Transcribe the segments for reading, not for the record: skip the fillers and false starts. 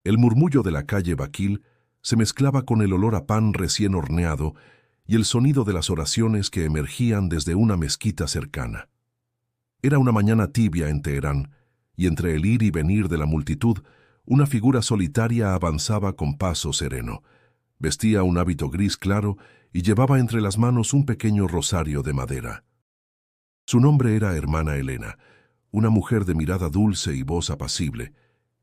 El murmullo de la calle Baquil se mezclaba con el olor a pan recién horneado y el sonido de las oraciones que emergían desde una mezquita cercana. Era una mañana tibia en Teherán, y entre el ir y venir de la multitud, una figura solitaria avanzaba con paso sereno. Vestía un hábito gris claro y llevaba entre las manos un pequeño rosario de madera. Su nombre era Hermana Elena, una mujer de mirada dulce y voz apacible,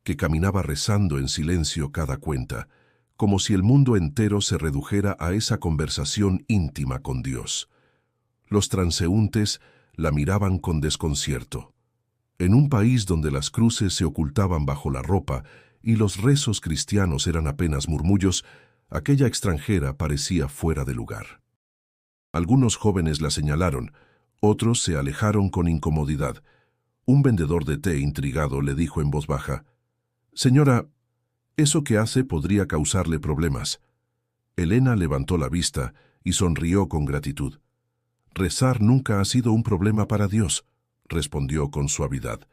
que caminaba rezando en silencio cada cuenta, como si el mundo entero se redujera a esa conversación íntima con Dios. Los transeúntes la miraban con desconcierto. En un país donde las cruces se ocultaban bajo la ropa y los rezos cristianos eran apenas murmullos, aquella extranjera parecía fuera de lugar. Algunos jóvenes la señalaron, otros se alejaron con incomodidad. Un vendedor de té intrigado le dijo en voz baja: «Señora, eso que hace podría causarle problemas». Elena levantó la vista y sonrió con gratitud. «Rezar nunca ha sido un problema para Dios», respondió con suavidad.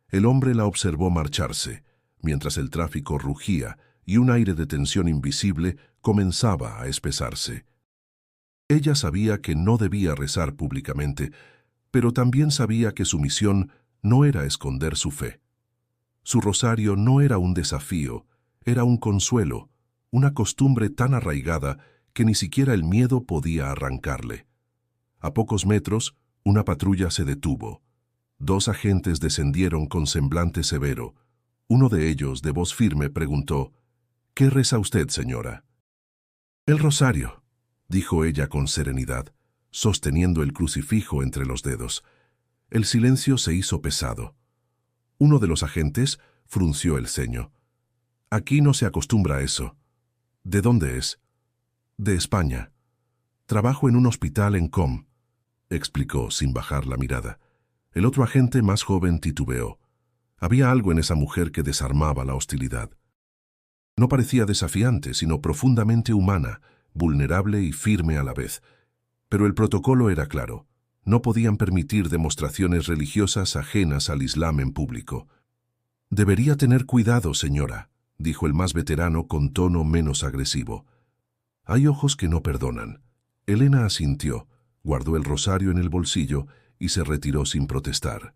El hombre la observó marcharse, mientras el tráfico rugía y un aire de tensión invisible comenzaba a espesarse. Ella sabía que no debía rezar públicamente, pero también sabía que su misión no era esconder su fe. Su rosario no era un desafío, era un consuelo, una costumbre tan arraigada que ni siquiera el miedo podía arrancarle. A pocos metros, una patrulla se detuvo. Dos agentes descendieron con semblante severo. Uno de ellos, de voz firme, preguntó: «¿Qué reza usted, señora?» «El rosario», dijo ella con serenidad, sosteniendo el crucifijo entre los dedos. El silencio se hizo pesado. Uno de los agentes frunció el ceño. «Aquí no se acostumbra a eso». «¿De dónde es?» «De España. Trabajo en un hospital en Com», explicó sin bajar la mirada. El otro agente, más joven, titubeó. Había algo en esa mujer que desarmaba la hostilidad. No parecía desafiante, sino profundamente humana, vulnerable y firme a la vez. Pero el protocolo era claro. No podían permitir demostraciones religiosas ajenas al Islam en público. «Debería tener cuidado, señora», dijo el más veterano con tono menos agresivo. «Hay ojos que no perdonan». Elena asintió, guardó el rosario en el bolsillo y se retiró sin protestar.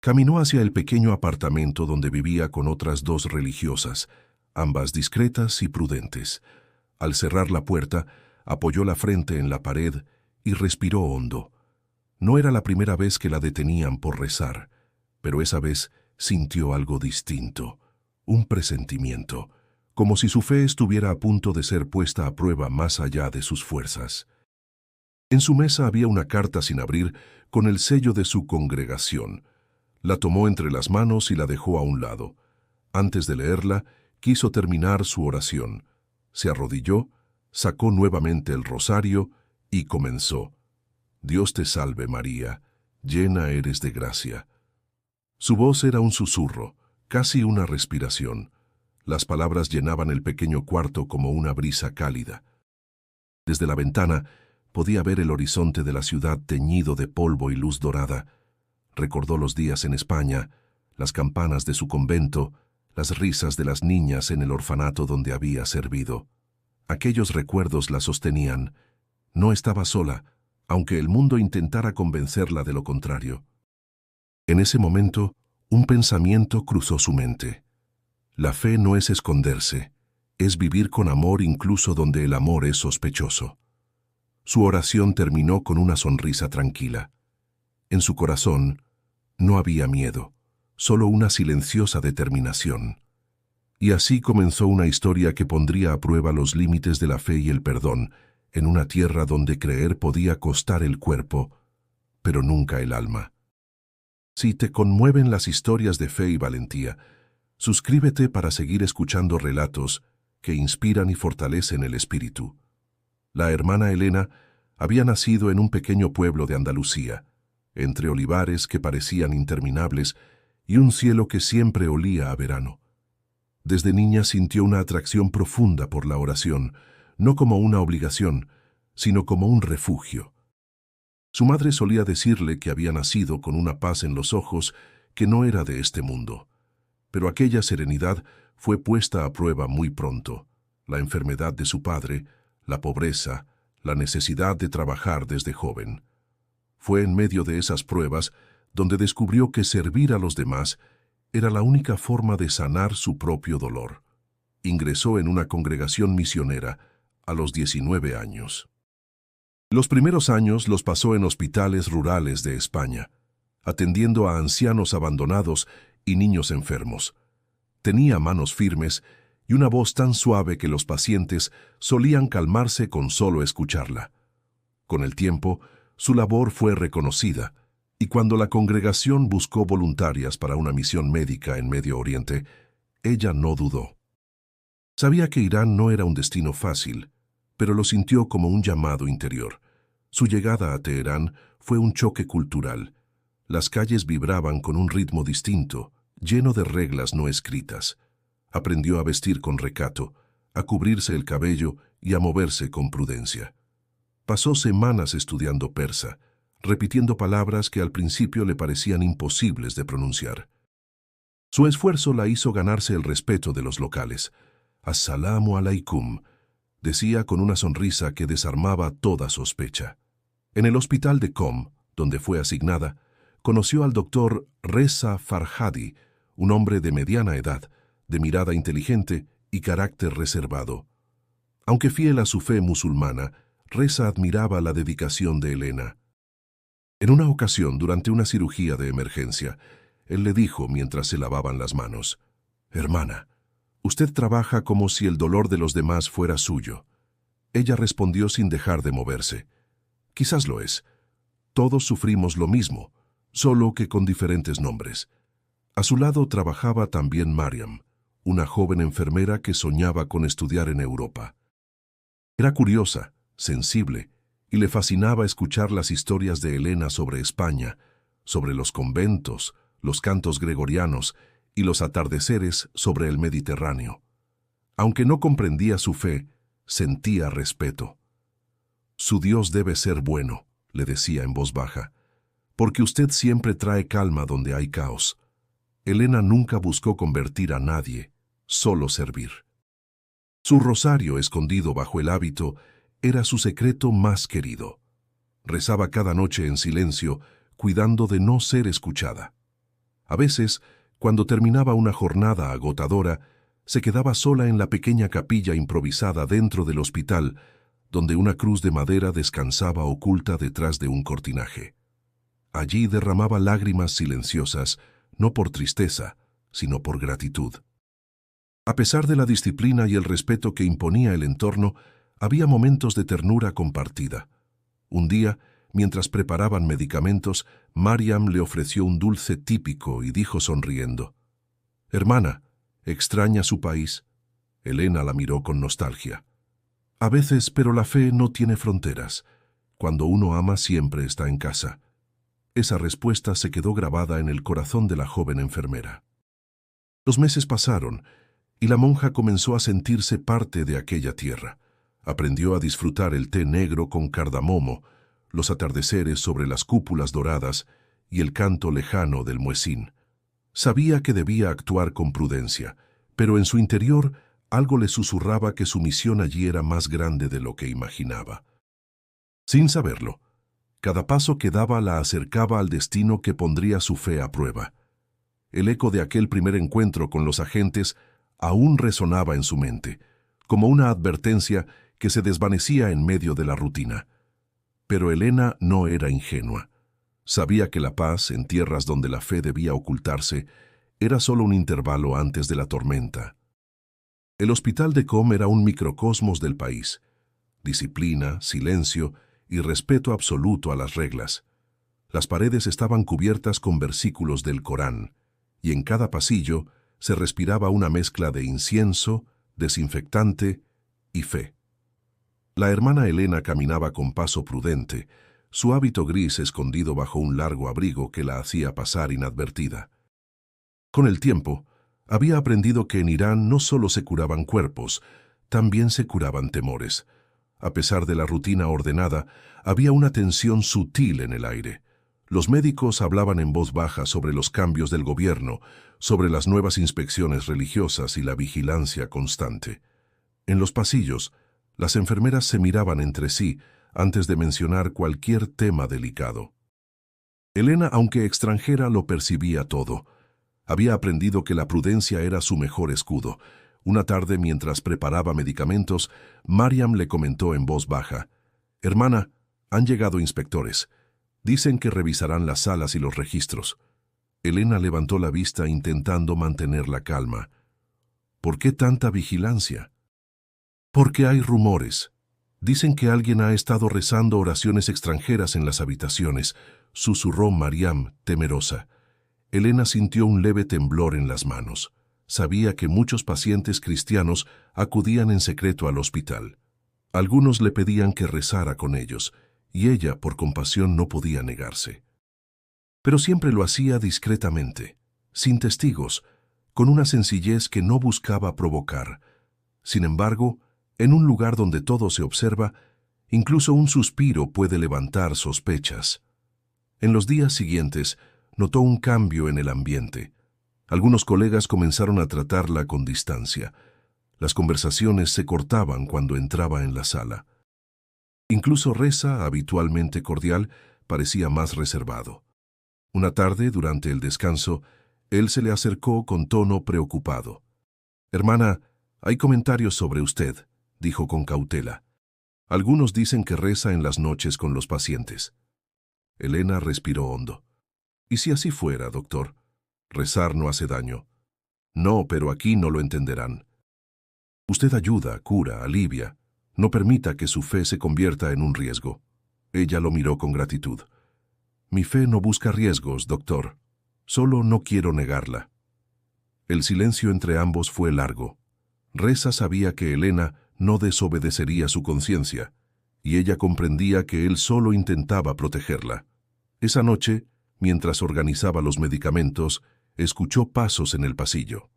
Caminó hacia el pequeño apartamento donde vivía con otras dos religiosas, ambas discretas y prudentes. Al cerrar la puerta, apoyó la frente en la pared y respiró hondo. No era la primera vez que la detenían por rezar, pero esa vez sintió algo distinto, un presentimiento, como si su fe estuviera a punto de ser puesta a prueba más allá de sus fuerzas. En su mesa había una carta sin abrir con el sello de su congregación. La tomó entre las manos y la dejó a un lado. Antes de leerla, quiso terminar su oración. Se arrodilló, sacó nuevamente el rosario y comenzó: «Dios te salve María, llena eres de gracia». Su voz era un susurro, casi una respiración. Las palabras llenaban el pequeño cuarto como una brisa cálida. Desde la ventana podía ver el horizonte de la ciudad teñido de polvo y luz dorada. Recordó los días en España, las campanas de su convento, las risas de las niñas en el orfanato donde había servido. Aquellos recuerdos la sostenían. No estaba sola, aunque el mundo intentara convencerla de lo contrario. En ese momento, un pensamiento cruzó su mente. La fe no es esconderse, es vivir con amor incluso donde el amor es sospechoso. Su oración terminó con una sonrisa tranquila. En su corazón no había miedo, solo una silenciosa determinación. Y así comenzó una historia que pondría a prueba los límites de la fe y el perdón, en una tierra donde creer podía costar el cuerpo, pero nunca el alma. Si te conmueven las historias de fe y valentía, suscríbete para seguir escuchando relatos que inspiran y fortalecen el espíritu. La hermana Elena había nacido en un pequeño pueblo de Andalucía, entre olivares que parecían interminables y un cielo que siempre olía a verano. Desde niña sintió una atracción profunda por la oración, no como una obligación, sino como un refugio. Su madre solía decirle que había nacido con una paz en los ojos que no era de este mundo, pero aquella serenidad fue puesta a prueba muy pronto. La enfermedad de su padre, la pobreza, la necesidad de trabajar desde joven. Fue en medio de esas pruebas donde descubrió que servir a los demás era la única forma de sanar su propio dolor. Ingresó en una congregación misionera a los 19 años. Los primeros años los pasó en hospitales rurales de España, atendiendo a ancianos abandonados y niños enfermos. Tenía manos firmes y una voz tan suave que los pacientes solían calmarse con solo escucharla. Con el tiempo, su labor fue reconocida, y cuando la congregación buscó voluntarias para una misión médica en Medio Oriente, ella no dudó. Sabía que Irán no era un destino fácil, pero lo sintió como un llamado interior. Su llegada a Teherán fue un choque cultural. Las calles vibraban con un ritmo distinto, lleno de reglas no escritas. Aprendió a vestir con recato, a cubrirse el cabello y a moverse con prudencia. Pasó semanas estudiando persa, repitiendo palabras que al principio le parecían imposibles de pronunciar. Su esfuerzo la hizo ganarse el respeto de los locales. «As-salamu alaikum», decía con una sonrisa que desarmaba toda sospecha. En el hospital de Qom, donde fue asignada, conoció al doctor Reza Farhadi, un hombre de mediana edad, de mirada inteligente y carácter reservado. Aunque fiel a su fe musulmana, Reza admiraba la dedicación de Elena. En una ocasión, durante una cirugía de emergencia, él le dijo mientras se lavaban las manos: «Hermana, usted trabaja como si el dolor de los demás fuera suyo». Ella respondió sin dejar de moverse: «Quizás lo es. Todos sufrimos lo mismo, solo que con diferentes nombres». A su lado trabajaba también Mariam, una joven enfermera que soñaba con estudiar en Europa. Era curiosa, sensible, y le fascinaba escuchar las historias de Elena sobre España, sobre los conventos, los cantos gregorianos y los atardeceres sobre el Mediterráneo. Aunque no comprendía su fe, sentía respeto. «Su Dios debe ser bueno», le decía en voz baja, «porque usted siempre trae calma donde hay caos». Elena nunca buscó convertir a nadie, solo servir. Su rosario escondido bajo el hábito era su secreto más querido. Rezaba cada noche en silencio, cuidando de no ser escuchada. A veces, cuando terminaba una jornada agotadora, se quedaba sola en la pequeña capilla improvisada dentro del hospital, donde una cruz de madera descansaba oculta detrás de un cortinaje. Allí derramaba lágrimas silenciosas, no por tristeza, sino por gratitud. A pesar de la disciplina y el respeto que imponía el entorno, había momentos de ternura compartida. Un día, mientras preparaban medicamentos, Mariam le ofreció un dulce típico y dijo sonriendo: «Hermana, ¿extraña su país?». Elena la miró con nostalgia. «A veces, pero la fe no tiene fronteras. Cuando uno ama siempre está en casa». Esa respuesta se quedó grabada en el corazón de la joven enfermera. Los meses pasaron, y la monja comenzó a sentirse parte de aquella tierra. Aprendió a disfrutar el té negro con cardamomo, los atardeceres sobre las cúpulas doradas y el canto lejano del muezín. Sabía que debía actuar con prudencia, pero en su interior algo le susurraba que su misión allí era más grande de lo que imaginaba. Sin saberlo, cada paso que daba la acercaba al destino que pondría su fe a prueba. El eco de aquel primer encuentro con los agentes aún resonaba en su mente, como una advertencia que se desvanecía en medio de la rutina. Pero Elena no era ingenua. Sabía que la paz, en tierras donde la fe debía ocultarse, era solo un intervalo antes de la tormenta. El hospital de Qom era un microcosmos del país. Disciplina, silencio y respeto absoluto a las reglas. Las paredes estaban cubiertas con versículos del Corán, y en cada pasillo se respiraba una mezcla de incienso, desinfectante y fe. La hermana Elena caminaba con paso prudente, su hábito gris escondido bajo un largo abrigo que la hacía pasar inadvertida. Con el tiempo, había aprendido que en Irán no solo se curaban cuerpos, también se curaban temores. A pesar de la rutina ordenada, había una tensión sutil en el aire. Los médicos hablaban en voz baja sobre los cambios del gobierno, sobre las nuevas inspecciones religiosas y la vigilancia constante. En los pasillos, las enfermeras se miraban entre sí antes de mencionar cualquier tema delicado. Elena, aunque extranjera, lo percibía todo. Había aprendido que la prudencia era su mejor escudo. Una tarde, mientras preparaba medicamentos, Mariam le comentó en voz baja: «Hermana, han llegado inspectores. Dicen que revisarán las salas y los registros». Elena levantó la vista intentando mantener la calma. «¿Por qué tanta vigilancia?» «Porque hay rumores. Dicen que alguien ha estado rezando oraciones extranjeras en las habitaciones», susurró Mariam, temerosa. Elena sintió un leve temblor en las manos. Sabía que muchos pacientes cristianos acudían en secreto al hospital. Algunos le pedían que rezara con ellos, y ella, por compasión, no podía negarse. Pero siempre lo hacía discretamente, sin testigos, con una sencillez que no buscaba provocar. Sin embargo, en un lugar donde todo se observa, incluso un suspiro puede levantar sospechas. En los días siguientes, notó un cambio en el ambiente. Algunos colegas comenzaron a tratarla con distancia. Las conversaciones se cortaban cuando entraba en la sala. Incluso Reza, habitualmente cordial, parecía más reservado. Una tarde, durante el descanso, él se le acercó con tono preocupado. «Hermana, hay comentarios sobre usted», dijo con cautela. «Algunos dicen que reza en las noches con los pacientes». Elena respiró hondo. «¿Y si así fuera, doctor? Rezar no hace daño». «No, pero aquí no lo entenderán. Usted ayuda, cura, alivia. No permita que su fe se convierta en un riesgo». Ella lo miró con gratitud. «Mi fe no busca riesgos, doctor. Solo no quiero negarla». El silencio entre ambos fue largo. Reza sabía que Elena no desobedecería su conciencia, y ella comprendía que él solo intentaba protegerla. Esa noche, mientras organizaba los medicamentos, escuchó pasos en el pasillo.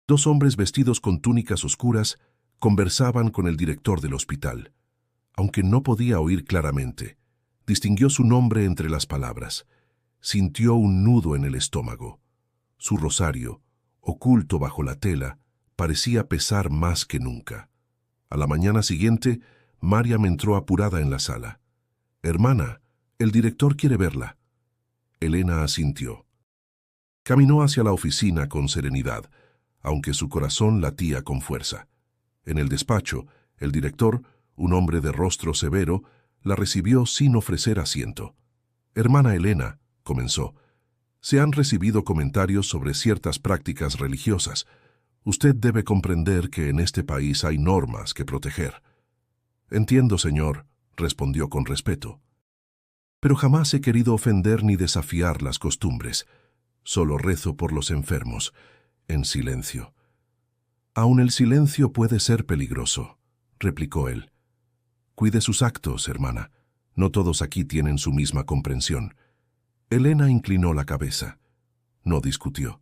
Dos hombres vestidos con túnicas oscuras conversaban con el director del hospital. Aunque no podía oír claramente, distinguió su nombre entre las palabras. Sintió un nudo en el estómago. Su rosario, oculto bajo la tela, parecía pesar más que nunca. A la mañana siguiente, Mariam entró apurada en la sala. «Hermana, el director quiere verla». Elena asintió. Caminó hacia la oficina con serenidad, aunque su corazón latía con fuerza. En el despacho, el director, un hombre de rostro severo, la recibió sin ofrecer asiento. «Hermana Elena», comenzó, «se han recibido comentarios sobre ciertas prácticas religiosas. Usted debe comprender que en este país hay normas que proteger». «Entiendo, señor», respondió con respeto. «Pero jamás he querido ofender ni desafiar las costumbres. Solo rezo por los enfermos, en silencio». «Aún el silencio puede ser peligroso», replicó él. «Cuide sus actos, hermana. No todos aquí tienen su misma comprensión». Elena inclinó la cabeza. No discutió.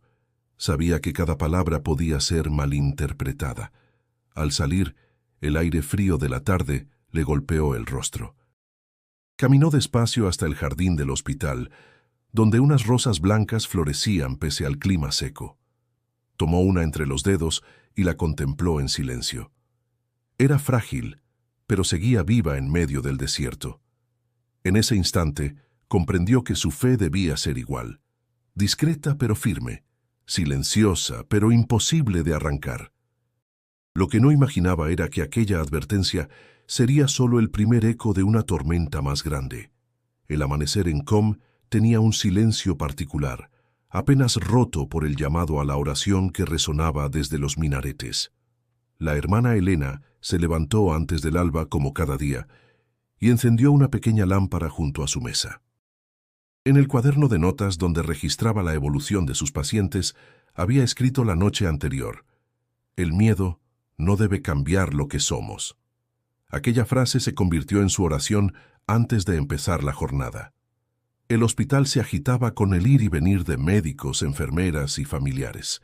Sabía que cada palabra podía ser malinterpretada. Al salir, el aire frío de la tarde le golpeó el rostro. Caminó despacio hasta el jardín del hospital, donde unas rosas blancas florecían pese al clima seco. Tomó una entre los dedos y la contempló en silencio. Era frágil, pero seguía viva en medio del desierto. En ese instante, comprendió que su fe debía ser igual. Discreta pero firme, silenciosa pero imposible de arrancar. Lo que no imaginaba era que aquella advertencia sería solo el primer eco de una tormenta más grande. El amanecer en Qom tenía un silencio particular, apenas roto por el llamado a la oración que resonaba desde los minaretes. La hermana Elena se levantó antes del alba como cada día y encendió una pequeña lámpara junto a su mesa. En el cuaderno de notas donde registraba la evolución de sus pacientes, había escrito la noche anterior: «El miedo no debe cambiar lo que somos». Aquella frase se convirtió en su oración antes de empezar la jornada. El hospital se agitaba con el ir y venir de médicos, enfermeras y familiares.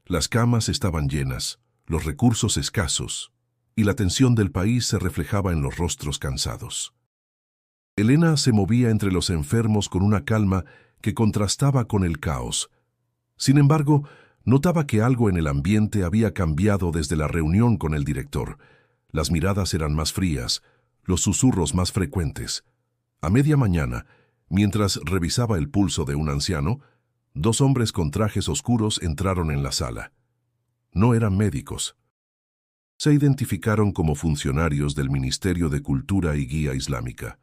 Las camas estaban llenas, los recursos escasos, y la tensión del país se reflejaba en los rostros cansados. Elena se movía entre los enfermos con una calma que contrastaba con el caos. Sin embargo, notaba que algo en el ambiente había cambiado desde la reunión con el director. Las miradas eran más frías, los susurros más frecuentes. A media mañana, mientras revisaba el pulso de un anciano, dos hombres con trajes oscuros entraron en la sala. No eran médicos. Se identificaron como funcionarios del Ministerio de Cultura y Guía Islámica.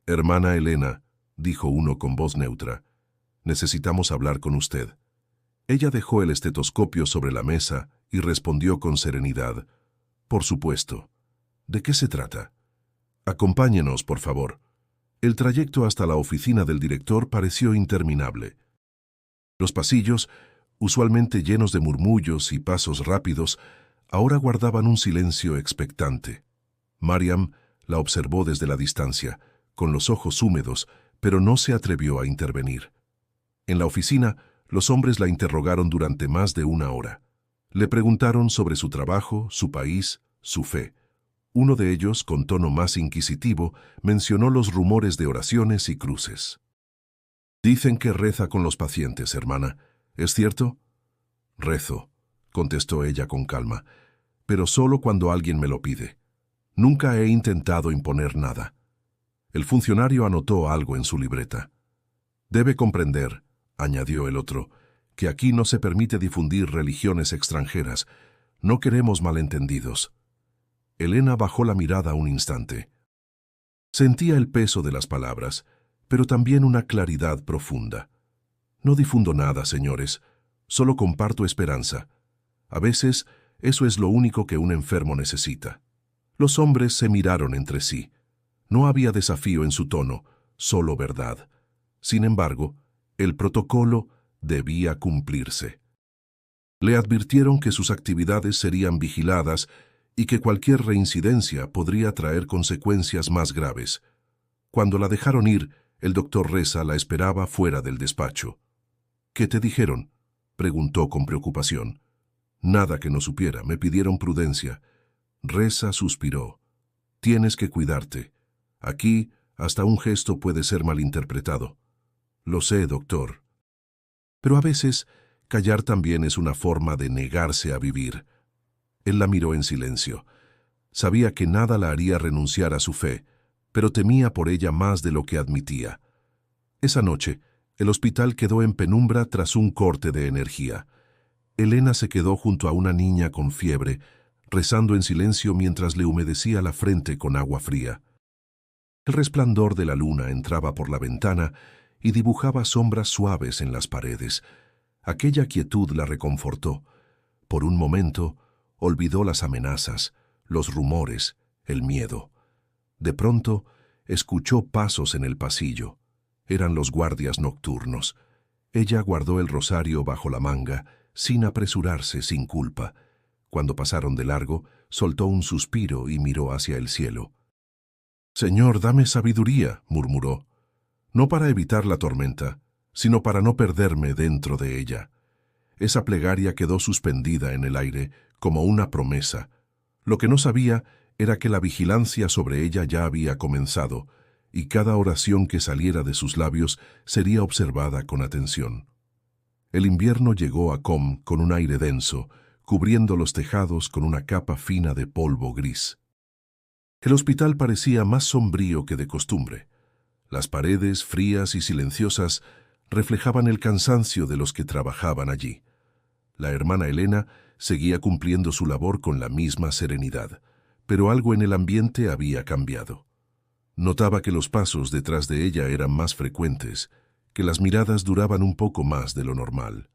«Hermana Elena», dijo uno con voz neutra, «necesitamos hablar con usted». Ella dejó el estetoscopio sobre la mesa y respondió con serenidad, «Por supuesto. ¿De qué se trata? Acompáñenos, por favor». El trayecto hasta la oficina del director pareció interminable. Los pasillos, usualmente llenos de murmullos y pasos rápidos, ahora guardaban un silencio expectante. Mariam la observó desde la distancia, con los ojos húmedos, pero no se atrevió a intervenir. En la oficina, los hombres la interrogaron durante más de una hora. Le preguntaron sobre su trabajo, su país, su fe. Uno de ellos, con tono más inquisitivo, mencionó los rumores de oraciones y cruces. «Dicen que reza con los pacientes, hermana. ¿Es cierto?» «Rezo», contestó ella con calma, «pero solo cuando alguien me lo pide. Nunca he intentado imponer nada». El funcionario anotó algo en su libreta. «Debe comprender», añadió el otro, «que aquí no se permite difundir religiones extranjeras. No queremos malentendidos». Elena bajó la mirada un instante. Sentía el peso de las palabras, pero también una claridad profunda. «No difundo nada, señores. Solo comparto esperanza. A veces, eso es lo único que un enfermo necesita». Los hombres se miraron entre sí. No había desafío en su tono, solo verdad. Sin embargo, el protocolo debía cumplirse. Le advirtieron que sus actividades serían vigiladas y que cualquier reincidencia podría traer consecuencias más graves. Cuando la dejaron ir, el doctor Reza la esperaba fuera del despacho. «¿Qué te dijeron?», preguntó con preocupación. «Nada que no supiera, me pidieron prudencia». Reza suspiró. «Tienes que cuidarte. Aquí, hasta un gesto puede ser malinterpretado». «Lo sé, doctor». «Pero a veces, callar también es una forma de negarse a vivir». Él la miró en silencio. Sabía que nada la haría renunciar a su fe, pero temía por ella más de lo que admitía. Esa noche, el hospital quedó en penumbra tras un corte de energía. Elena se quedó junto a una niña con fiebre, rezando en silencio mientras le humedecía la frente con agua fría. El resplandor de la luna entraba por la ventana y dibujaba sombras suaves en las paredes. Aquella quietud la reconfortó. Por un momento, olvidó las amenazas, los rumores, el miedo. De pronto, escuchó pasos en el pasillo. Eran los guardias nocturnos. Ella guardó el rosario bajo la manga, sin apresurarse, sin culpa. Cuando pasaron de largo, soltó un suspiro y miró hacia el cielo. «Señor, dame sabiduría», murmuró. «No para evitar la tormenta, sino para no perderme dentro de ella». Esa plegaria quedó suspendida en el aire, como una promesa. Lo que no sabía era que la vigilancia sobre ella ya había comenzado, y cada oración que saliera de sus labios sería observada con atención. El invierno llegó a Qom con un aire denso, cubriendo los tejados con una capa fina de polvo gris. El hospital parecía más sombrío que de costumbre. Las paredes, frías y silenciosas, reflejaban el cansancio de los que trabajaban allí. La hermana Elena seguía cumpliendo su labor con la misma serenidad, pero algo en el ambiente había cambiado. Notaba que los pasos detrás de ella eran más frecuentes, que las miradas duraban un poco más de lo normal.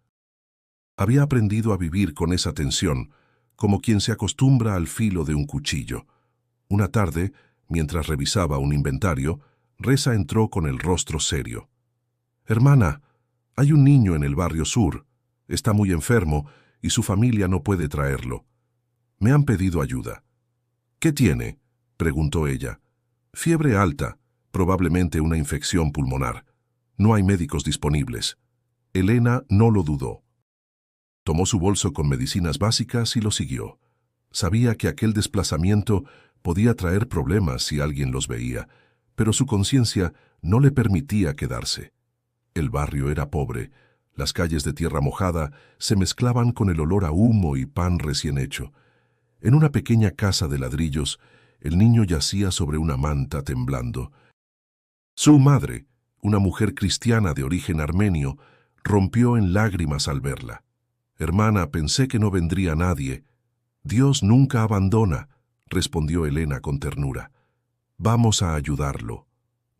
Había aprendido a vivir con esa tensión, como quien se acostumbra al filo de un cuchillo. Una tarde, mientras revisaba un inventario, Reza entró con el rostro serio. «Hermana, hay un niño en el barrio sur. Está muy enfermo y su familia no puede traerlo. Me han pedido ayuda». «¿Qué tiene?», preguntó ella. «Fiebre alta, probablemente una infección pulmonar. No hay médicos disponibles». Elena no lo dudó. Tomó su bolso con medicinas básicas y lo siguió. Sabía que aquel desplazamiento podía traer problemas si alguien los veía, pero su conciencia no le permitía quedarse. El barrio era pobre, Las calles de tierra mojada se mezclaban con el olor a humo y pan recién hecho. En una pequeña casa de ladrillos, el niño yacía sobre una manta temblando. Su madre, una mujer cristiana de origen armenio, rompió en lágrimas al verla. «Hermana, pensé que no vendría nadie». «Dios nunca abandona», respondió Elena con ternura. «Vamos a ayudarlo».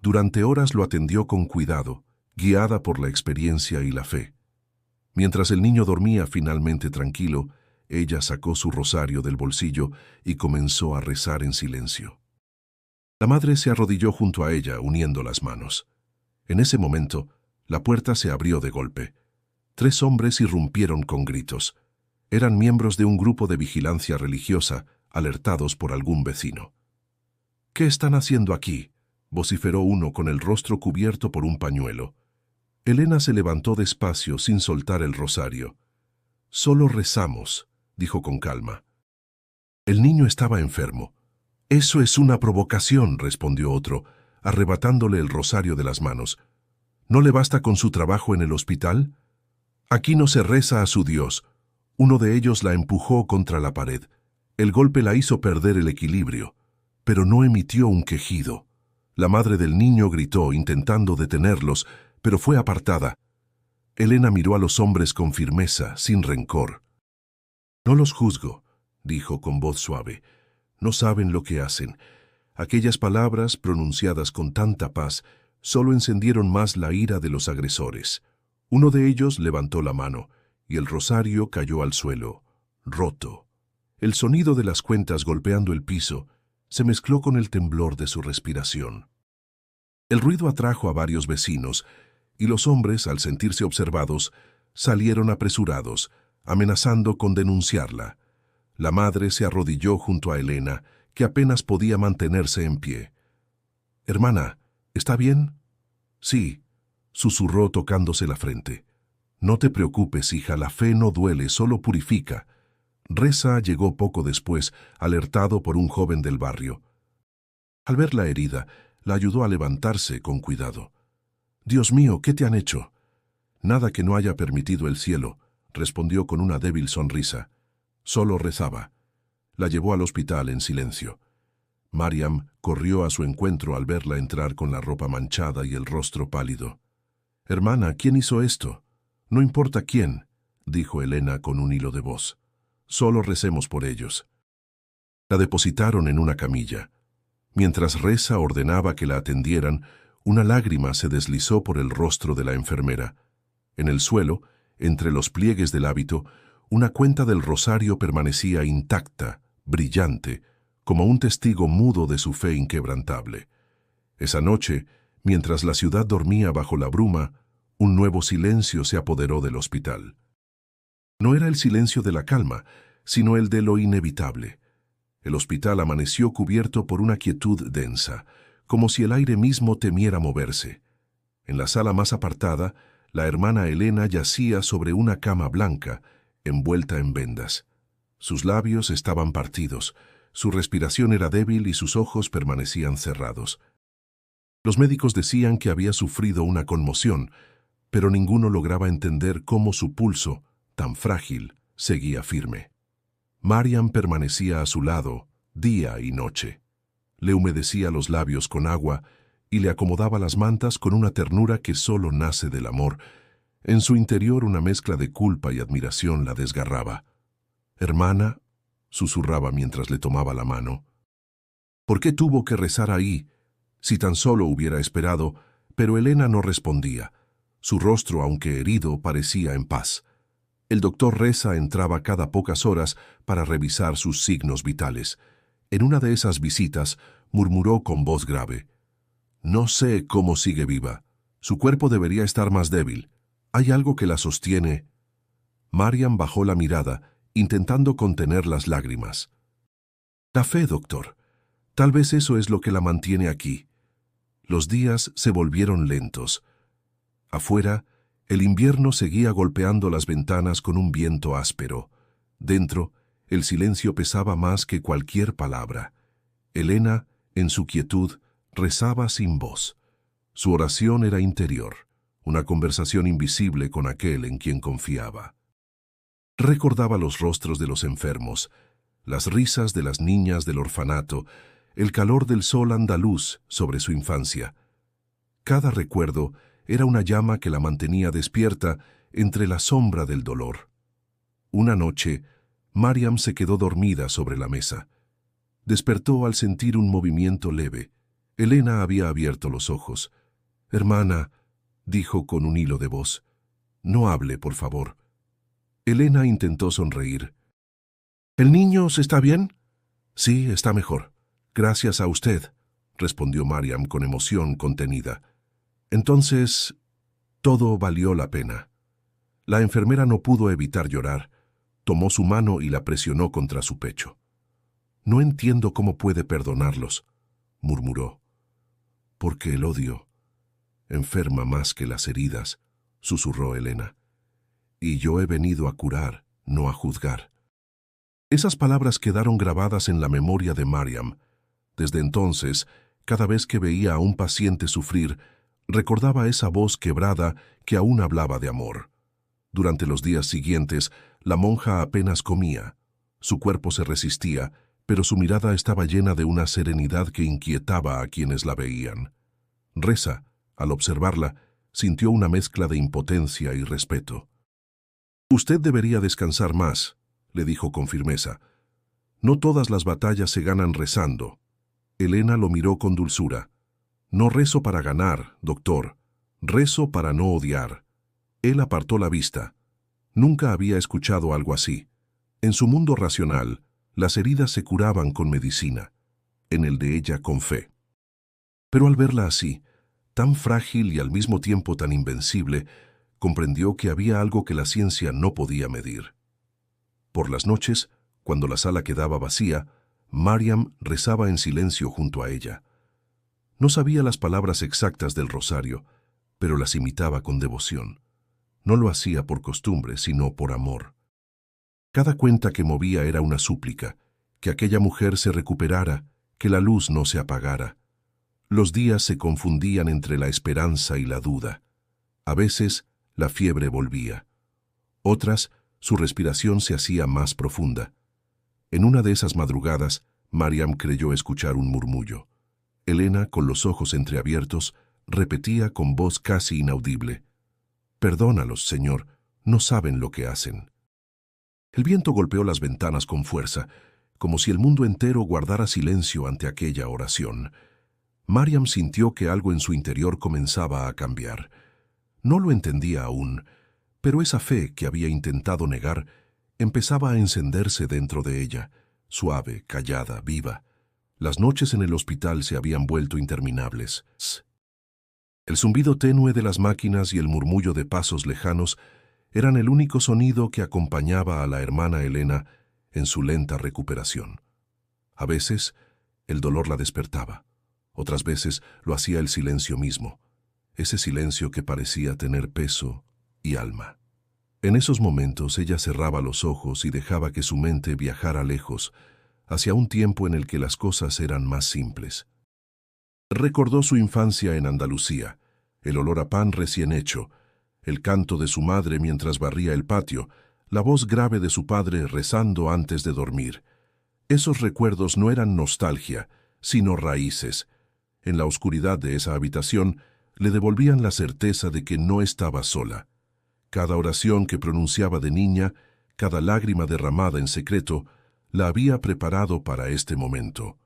Durante horas lo atendió con cuidado, guiada por la experiencia y la fe. Mientras el niño dormía finalmente tranquilo, ella sacó su rosario del bolsillo y comenzó a rezar en silencio. La madre se arrodilló junto a ella, uniendo las manos. En ese momento, la puerta se abrió de golpe. 3 hombres irrumpieron con gritos. Eran miembros de un grupo de vigilancia religiosa, alertados por algún vecino. «¿Qué están haciendo aquí?», vociferó uno con el rostro cubierto por un pañuelo. Elena se levantó despacio sin soltar el rosario. «Solo rezamos», dijo con calma. El niño estaba enfermo. «Eso es una provocación», respondió otro, arrebatándole el rosario de las manos. «¿No le basta con su trabajo en el hospital? Aquí no se reza a su Dios». Uno de ellos la empujó contra la pared. El golpe la hizo perder el equilibrio, pero no emitió un quejido. La madre del niño gritó, intentando detenerlos, pero fue apartada. Elena miró a los hombres con firmeza, sin rencor. «No los juzgo», dijo con voz suave. «No saben lo que hacen». Aquellas palabras, pronunciadas con tanta paz, solo encendieron más la ira de los agresores. Uno de ellos levantó la mano, y el rosario cayó al suelo, roto. El sonido de las cuentas golpeando el piso se mezcló con el temblor de su respiración. El ruido atrajo a varios vecinos, y los hombres, al sentirse observados, salieron apresurados, amenazando con denunciarla. La madre se arrodilló junto a Elena, que apenas podía mantenerse en pie. «Hermana, ¿está bien?» «Sí», susurró tocándose la frente. «No te preocupes, hija, la fe no duele, solo purifica». Reza llegó poco después, alertado por un joven del barrio. Al ver la herida, la ayudó a levantarse con cuidado. «Dios mío, ¿qué te han hecho?» «Nada que no haya permitido el cielo», respondió con una débil sonrisa. Solo rezaba. La llevó al hospital en silencio. Mariam corrió a su encuentro al verla entrar con la ropa manchada y el rostro pálido. «Hermana, ¿quién hizo esto?» «No importa quién», dijo Elena con un hilo de voz. «Solo recemos por ellos». La depositaron en una camilla. Mientras Reza ordenaba que la atendieran, una lágrima se deslizó por el rostro de la enfermera. En el suelo, entre los pliegues del hábito, una cuenta del rosario permanecía intacta, brillante, como un testigo mudo de su fe inquebrantable. Esa noche, mientras la ciudad dormía bajo la bruma, un nuevo silencio se apoderó del hospital. No era el silencio de la calma, sino el de lo inevitable. El hospital amaneció cubierto por una quietud densa, como si el aire mismo temiera moverse. En la sala más apartada, la hermana Elena yacía sobre una cama blanca, envuelta en vendas. Sus labios estaban partidos, su respiración era débil y sus ojos permanecían cerrados. Los médicos decían que había sufrido una conmoción, pero ninguno lograba entender cómo su pulso, tan frágil, seguía firme. Mariam permanecía a su lado, día y noche. Le humedecía los labios con agua y le acomodaba las mantas con una ternura que solo nace del amor. En su interior una mezcla de culpa y admiración la desgarraba. «Hermana», susurraba mientras le tomaba la mano. «¿Por qué tuvo que rezar ahí? Si tan solo hubiera esperado», pero Elena no respondía. Su rostro, aunque herido, parecía en paz. El doctor Reza entraba cada pocas horas para revisar sus signos vitales. En una de esas visitas, murmuró con voz grave: «No sé cómo sigue viva. Su cuerpo debería estar más débil. ¿Hay algo que la sostiene?» Mariam bajó la mirada, intentando contener las lágrimas. «La fe, doctor. Tal vez eso es lo que la mantiene aquí». Los días se volvieron lentos. Afuera, el invierno seguía golpeando las ventanas con un viento áspero. Dentro, el silencio pesaba más que cualquier palabra. Elena, en su quietud, rezaba sin voz. Su oración era interior, una conversación invisible con aquel en quien confiaba. Recordaba los rostros de los enfermos, las risas de las niñas del orfanato, el calor del sol andaluz sobre su infancia. Cada recuerdo era una llama que la mantenía despierta entre la sombra del dolor. Una noche, Mariam se quedó dormida sobre la mesa. Despertó al sentir un movimiento leve. Elena había abierto los ojos. «Hermana», dijo con un hilo de voz, «no hable, por favor». Elena intentó sonreír. «¿El niño se está bien?» «Sí, está mejor. Gracias a usted», respondió Mariam con emoción contenida. Entonces, todo valió la pena. La enfermera no pudo evitar llorar. Tomó su mano y la presionó contra su pecho. «No entiendo cómo puede perdonarlos», murmuró. «Porque el odio enferma más que las heridas», susurró Elena. «Y yo he venido a curar, no a juzgar». Esas palabras quedaron grabadas en la memoria de Mariam. Desde entonces, cada vez que veía a un paciente sufrir, recordaba esa voz quebrada que aún hablaba de amor. Durante los días siguientes, la monja apenas comía. Su cuerpo se resistía, pero su mirada estaba llena de una serenidad que inquietaba a quienes la veían. Reza, al observarla, sintió una mezcla de impotencia y respeto. «Usted debería descansar más», le dijo con firmeza. «No todas las batallas se ganan rezando». Elena lo miró con dulzura. «No rezo para ganar, doctor. Rezo para no odiar». Él apartó la vista. Nunca había escuchado algo así. En su mundo racional, las heridas se curaban con medicina. En el de ella, con fe. Pero al verla así, tan frágil y al mismo tiempo tan invencible, comprendió que había algo que la ciencia no podía medir. Por las noches, cuando la sala quedaba vacía, Mariam rezaba en silencio junto a ella. No sabía las palabras exactas del rosario, pero las imitaba con devoción. No lo hacía por costumbre, sino por amor. Cada cuenta que movía era una súplica, que aquella mujer se recuperara, que la luz no se apagara. Los días se confundían entre la esperanza y la duda. A veces, la fiebre volvía. Otras, su respiración se hacía más profunda. En una de esas madrugadas, Mariam creyó escuchar un murmullo. Elena, con los ojos entreabiertos, repetía con voz casi inaudible: «Perdónalos, Señor, no saben lo que hacen». El viento golpeó las ventanas con fuerza, como si el mundo entero guardara silencio ante aquella oración. Mariam sintió que algo en su interior comenzaba a cambiar. No lo entendía aún, pero esa fe que había intentado negar empezaba a encenderse dentro de ella, suave, callada, viva. Las noches en el hospital se habían vuelto interminables. El zumbido tenue de las máquinas y el murmullo de pasos lejanos eran el único sonido que acompañaba a la hermana Elena en su lenta recuperación. A veces, el dolor la despertaba. Otras veces lo hacía el silencio mismo, ese silencio que parecía tener peso y alma. En esos momentos ella cerraba los ojos y dejaba que su mente viajara lejos, hacia un tiempo en el que las cosas eran más simples. Recordó su infancia en Andalucía, el olor a pan recién hecho, el canto de su madre mientras barría el patio, la voz grave de su padre rezando antes de dormir. Esos recuerdos no eran nostalgia, sino raíces. En la oscuridad de esa habitación le devolvían la certeza de que no estaba sola. Cada oración que pronunciaba de niña, cada lágrima derramada en secreto, la había preparado para este momento.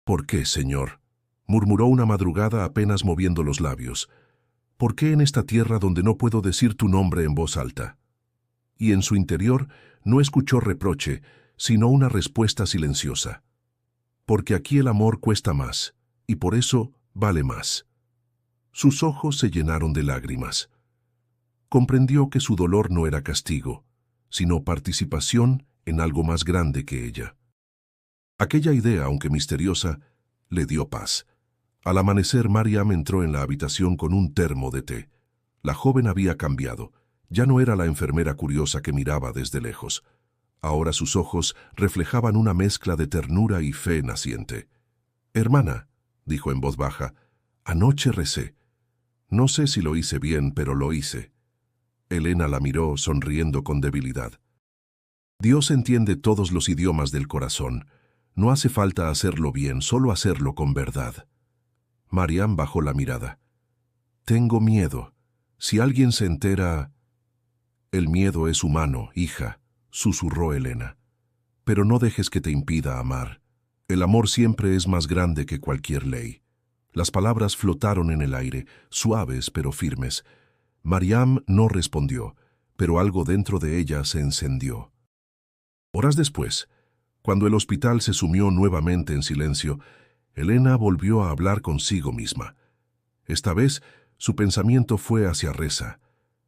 «¿Por qué, Señor?», murmuró una madrugada apenas moviendo los labios. «¿Por qué en esta tierra donde no puedo decir tu nombre en voz alta?». Y en su interior no escuchó reproche, sino una respuesta silenciosa. «Porque aquí el amor cuesta más, y por eso vale más». Sus ojos se llenaron de lágrimas. Comprendió que su dolor no era castigo, sino participación en algo más grande que ella. Aquella idea, aunque misteriosa, le dio paz. Al amanecer, Mariam entró en la habitación con un termo de té. La joven había cambiado. Ya no era la enfermera curiosa que miraba desde lejos. Ahora sus ojos reflejaban una mezcla de ternura y fe naciente. «Hermana», dijo en voz baja, «anoche recé». No sé si lo hice bien, pero lo hice. Elena la miró, sonriendo con debilidad. Dios entiende todos los idiomas del corazón. No hace falta hacerlo bien, solo hacerlo con verdad. Mariam bajó la mirada. Tengo miedo. Si alguien se entera... El miedo es humano, hija, susurró Elena. Pero no dejes que te impida amar. El amor siempre es más grande que cualquier ley. Las palabras flotaron en el aire, suaves pero firmes. Mariam no respondió, pero algo dentro de ella se encendió. Horas después, cuando el hospital se sumió nuevamente en silencio, Elena volvió a hablar consigo misma. Esta vez, su pensamiento fue hacia Reza.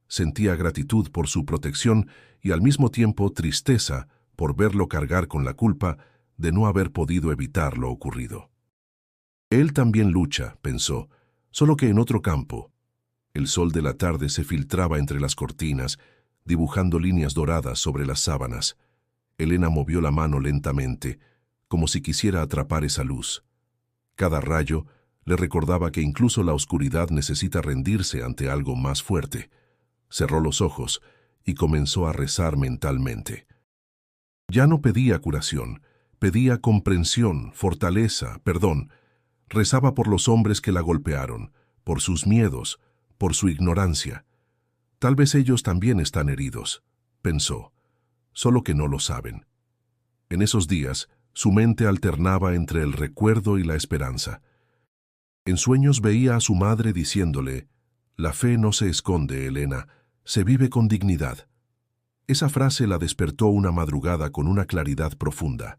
Sentía gratitud por su protección y al mismo tiempo tristeza por verlo cargar con la culpa de no haber podido evitar lo ocurrido. Él también lucha, pensó, solo que en otro campo. El sol de la tarde se filtraba entre las cortinas, dibujando líneas doradas sobre las sábanas. Elena movió la mano lentamente, como si quisiera atrapar esa luz. Cada rayo le recordaba que incluso la oscuridad necesita rendirse ante algo más fuerte. Cerró los ojos y comenzó a rezar mentalmente. Ya no pedía curación, pedía comprensión, fortaleza, perdón. Rezaba por los hombres que la golpearon, por sus miedos, por su ignorancia. Tal vez ellos también están heridos, pensó, solo que no lo saben. En esos días, su mente alternaba entre el recuerdo y la esperanza. En sueños veía a su madre diciéndole, «La fe no se esconde, Elena, se vive con dignidad». Esa frase la despertó una madrugada con una claridad profunda.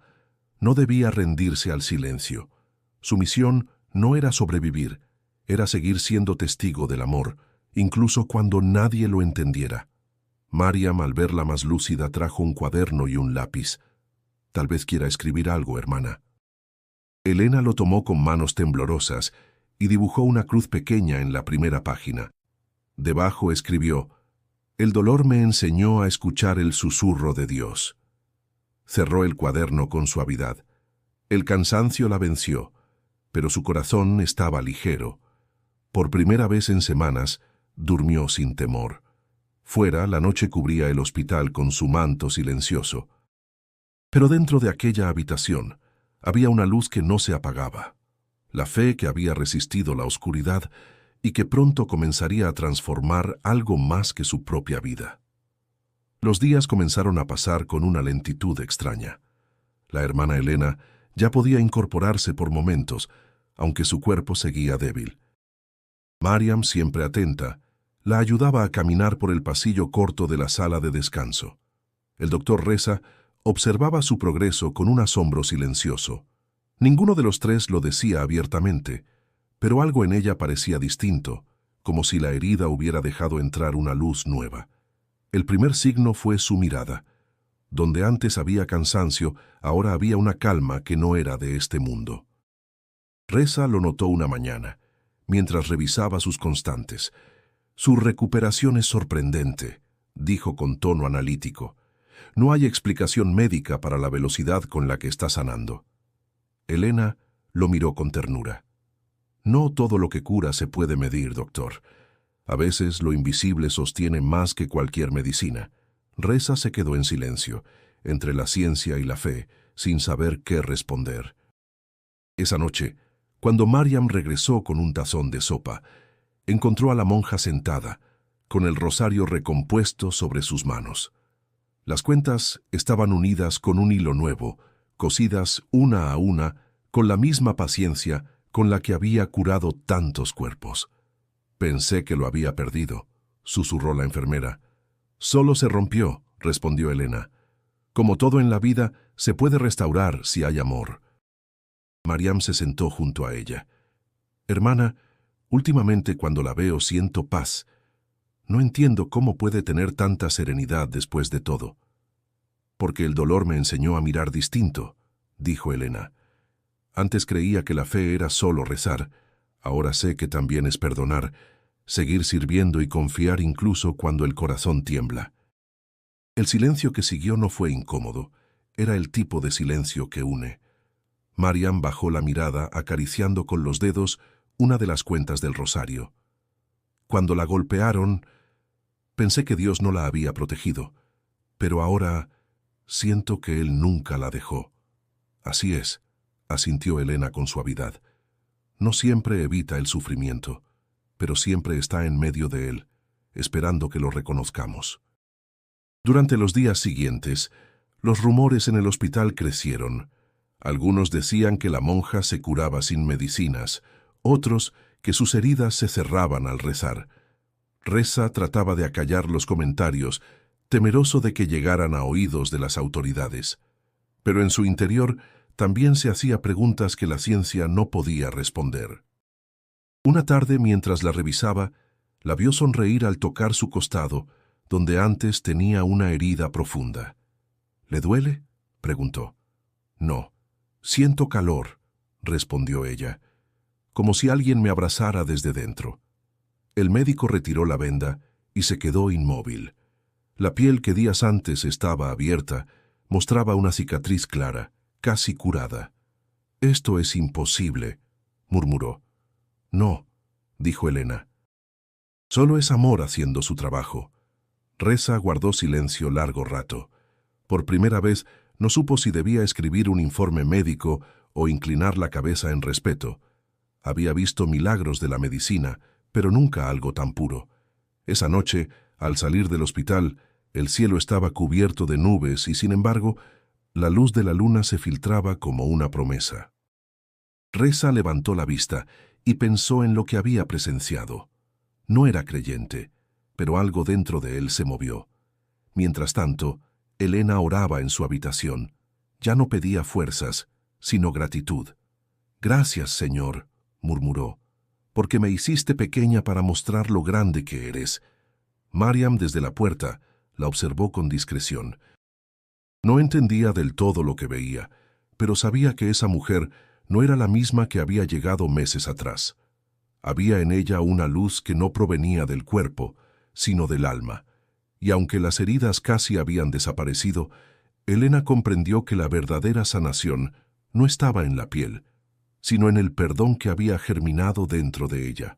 No debía rendirse al silencio. Su misión no era sobrevivir, era seguir siendo testigo del amor, incluso cuando nadie lo entendiera. Mariam, al verla más lúcida, trajo un cuaderno y un lápiz. «Tal vez quiera escribir algo, hermana». Elena lo tomó con manos temblorosas y dibujó una cruz pequeña en la primera página. Debajo escribió, «El dolor me enseñó a escuchar el susurro de Dios». Cerró el cuaderno con suavidad. El cansancio la venció, pero su corazón estaba ligero. Por primera vez en semanas, durmió sin temor. Fuera, la noche cubría el hospital con su manto silencioso. Pero dentro de aquella habitación había una luz que no se apagaba. La fe que había resistido la oscuridad y que pronto comenzaría a transformar algo más que su propia vida. Los días comenzaron a pasar con una lentitud extraña. La hermana Elena ya podía incorporarse por momentos, aunque su cuerpo seguía débil. Mariam, siempre atenta, la ayudaba a caminar por el pasillo corto de la sala de descanso. El doctor Reza observaba su progreso con un asombro silencioso. Ninguno de los tres lo decía abiertamente, pero algo en ella parecía distinto, como si la herida hubiera dejado entrar una luz nueva. El primer signo fue su mirada. Donde antes había cansancio, ahora había una calma que no era de este mundo. Reza lo notó una mañana, mientras revisaba sus constantes. «Su recuperación es sorprendente», dijo con tono analítico. «No hay explicación médica para la velocidad con la que está sanando». Elena lo miró con ternura. «No todo lo que cura se puede medir, doctor. A veces lo invisible sostiene más que cualquier medicina». Reza se quedó en silencio, entre la ciencia y la fe, sin saber qué responder. Esa noche, cuando Mariam regresó con un tazón de sopa, encontró a la monja sentada, con el rosario recompuesto sobre sus manos. Las cuentas estaban unidas con un hilo nuevo, cosidas una a una, con la misma paciencia con la que había curado tantos cuerpos. «Pensé que lo había perdido», susurró la enfermera. «Solo se rompió», respondió Elena. «Como todo en la vida, se puede restaurar si hay amor». Mariam se sentó junto a ella. «Hermana, últimamente cuando la veo siento paz. No entiendo cómo puede tener tanta serenidad después de todo». «Porque el dolor me enseñó a mirar distinto», dijo Elena. «Antes creía que la fe era solo rezar. Ahora sé que también es perdonar, seguir sirviendo y confiar incluso cuando el corazón tiembla». El silencio que siguió no fue incómodo. Era el tipo de silencio que une. Mariam bajó la mirada acariciando con los dedos una de las cuentas del rosario. Cuando la golpearon, pensé que Dios no la había protegido, pero ahora siento que Él nunca la dejó. Así es, asintió Elena con suavidad. No siempre evita el sufrimiento, pero siempre está en medio de él, esperando que lo reconozcamos. Durante los días siguientes, los rumores en el hospital crecieron. Algunos decían que la monja se curaba sin medicinas, otros que sus heridas se cerraban al rezar. Reza trataba de acallar los comentarios, temeroso de que llegaran a oídos de las autoridades. Pero en su interior también se hacía preguntas que la ciencia no podía responder. Una tarde, mientras la revisaba, la vio sonreír al tocar su costado, donde antes tenía una herida profunda. ¿Le duele?, preguntó. No, siento calor, respondió ella, como si alguien me abrazara desde dentro. El médico retiró la venda y se quedó inmóvil. La piel que días antes estaba abierta mostraba una cicatriz clara, casi curada. «Esto es imposible», murmuró. «No», dijo Elena. «Solo es amor haciendo su trabajo». Reza guardó silencio largo rato. Por primera vez no supo si debía escribir un informe médico o inclinar la cabeza en respeto. Había visto milagros de la medicina, pero nunca algo tan puro. Esa noche, al salir del hospital, el cielo estaba cubierto de nubes y, sin embargo, la luz de la luna se filtraba como una promesa. Reza levantó la vista y pensó en lo que había presenciado. No era creyente, pero algo dentro de él se movió. Mientras tanto, Elena oraba en su habitación. Ya no pedía fuerzas, sino gratitud. «Gracias, Señor», murmuró, «porque me hiciste pequeña para mostrar lo grande que eres». Mariam, desde la puerta, la observó con discreción. No entendía del todo lo que veía, pero sabía que esa mujer no era la misma que había llegado meses atrás. Había en ella una luz que no provenía del cuerpo, sino del alma, y aunque las heridas casi habían desaparecido, Elena comprendió que la verdadera sanación no estaba en la piel, sino en el perdón que había germinado dentro de ella.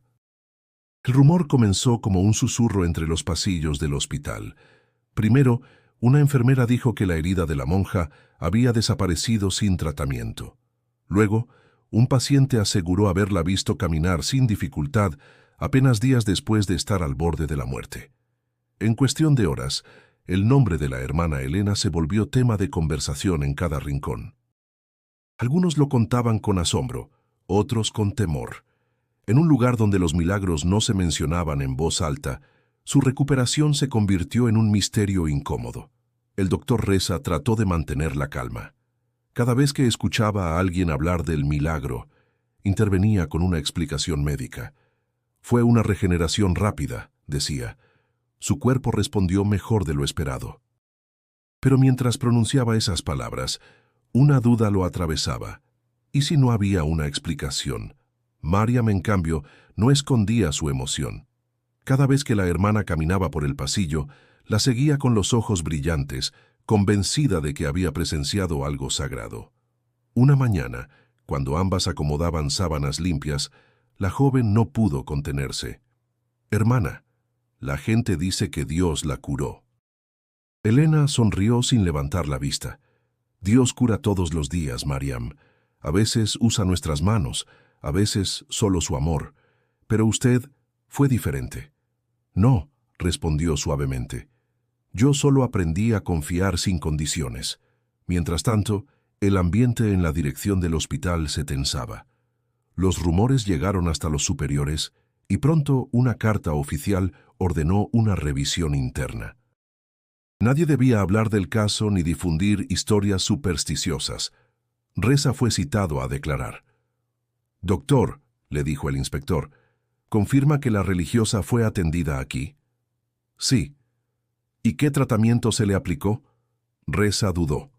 El rumor comenzó como un susurro entre los pasillos del hospital. Primero, una enfermera dijo que la herida de la monja había desaparecido sin tratamiento. Luego, un paciente aseguró haberla visto caminar sin dificultad apenas días después de estar al borde de la muerte. En cuestión de horas, el nombre de la hermana Elena se volvió tema de conversación en cada rincón. Algunos lo contaban con asombro, otros con temor. En un lugar donde los milagros no se mencionaban en voz alta, su recuperación se convirtió en un misterio incómodo. El doctor Reza trató de mantener la calma. Cada vez que escuchaba a alguien hablar del milagro, intervenía con una explicación médica. Fue una regeneración rápida, decía. Su cuerpo respondió mejor de lo esperado. Pero mientras pronunciaba esas palabras, una duda lo atravesaba. ¿Y si no había una explicación? Mariam, en cambio, no escondía su emoción. Cada vez que la hermana caminaba por el pasillo, la seguía con los ojos brillantes, convencida de que había presenciado algo sagrado. Una mañana, cuando ambas acomodaban sábanas limpias, la joven no pudo contenerse. «Hermana, la gente dice que Dios la curó». Elena sonrió sin levantar la vista. «Dios cura todos los días, Mariam. A veces usa nuestras manos, a veces solo su amor. Pero usted fue diferente». «No», respondió suavemente. «Yo solo aprendí a confiar sin condiciones». Mientras tanto, el ambiente en la dirección del hospital se tensaba. Los rumores llegaron hasta los superiores y pronto una carta oficial ordenó una revisión interna. Nadie debía hablar del caso ni difundir historias supersticiosas. Reza fue citado a declarar. «Doctor», le dijo el inspector, «¿confirma que la religiosa fue atendida aquí?» «Sí». «¿Y qué tratamiento se le aplicó?» Reza dudó.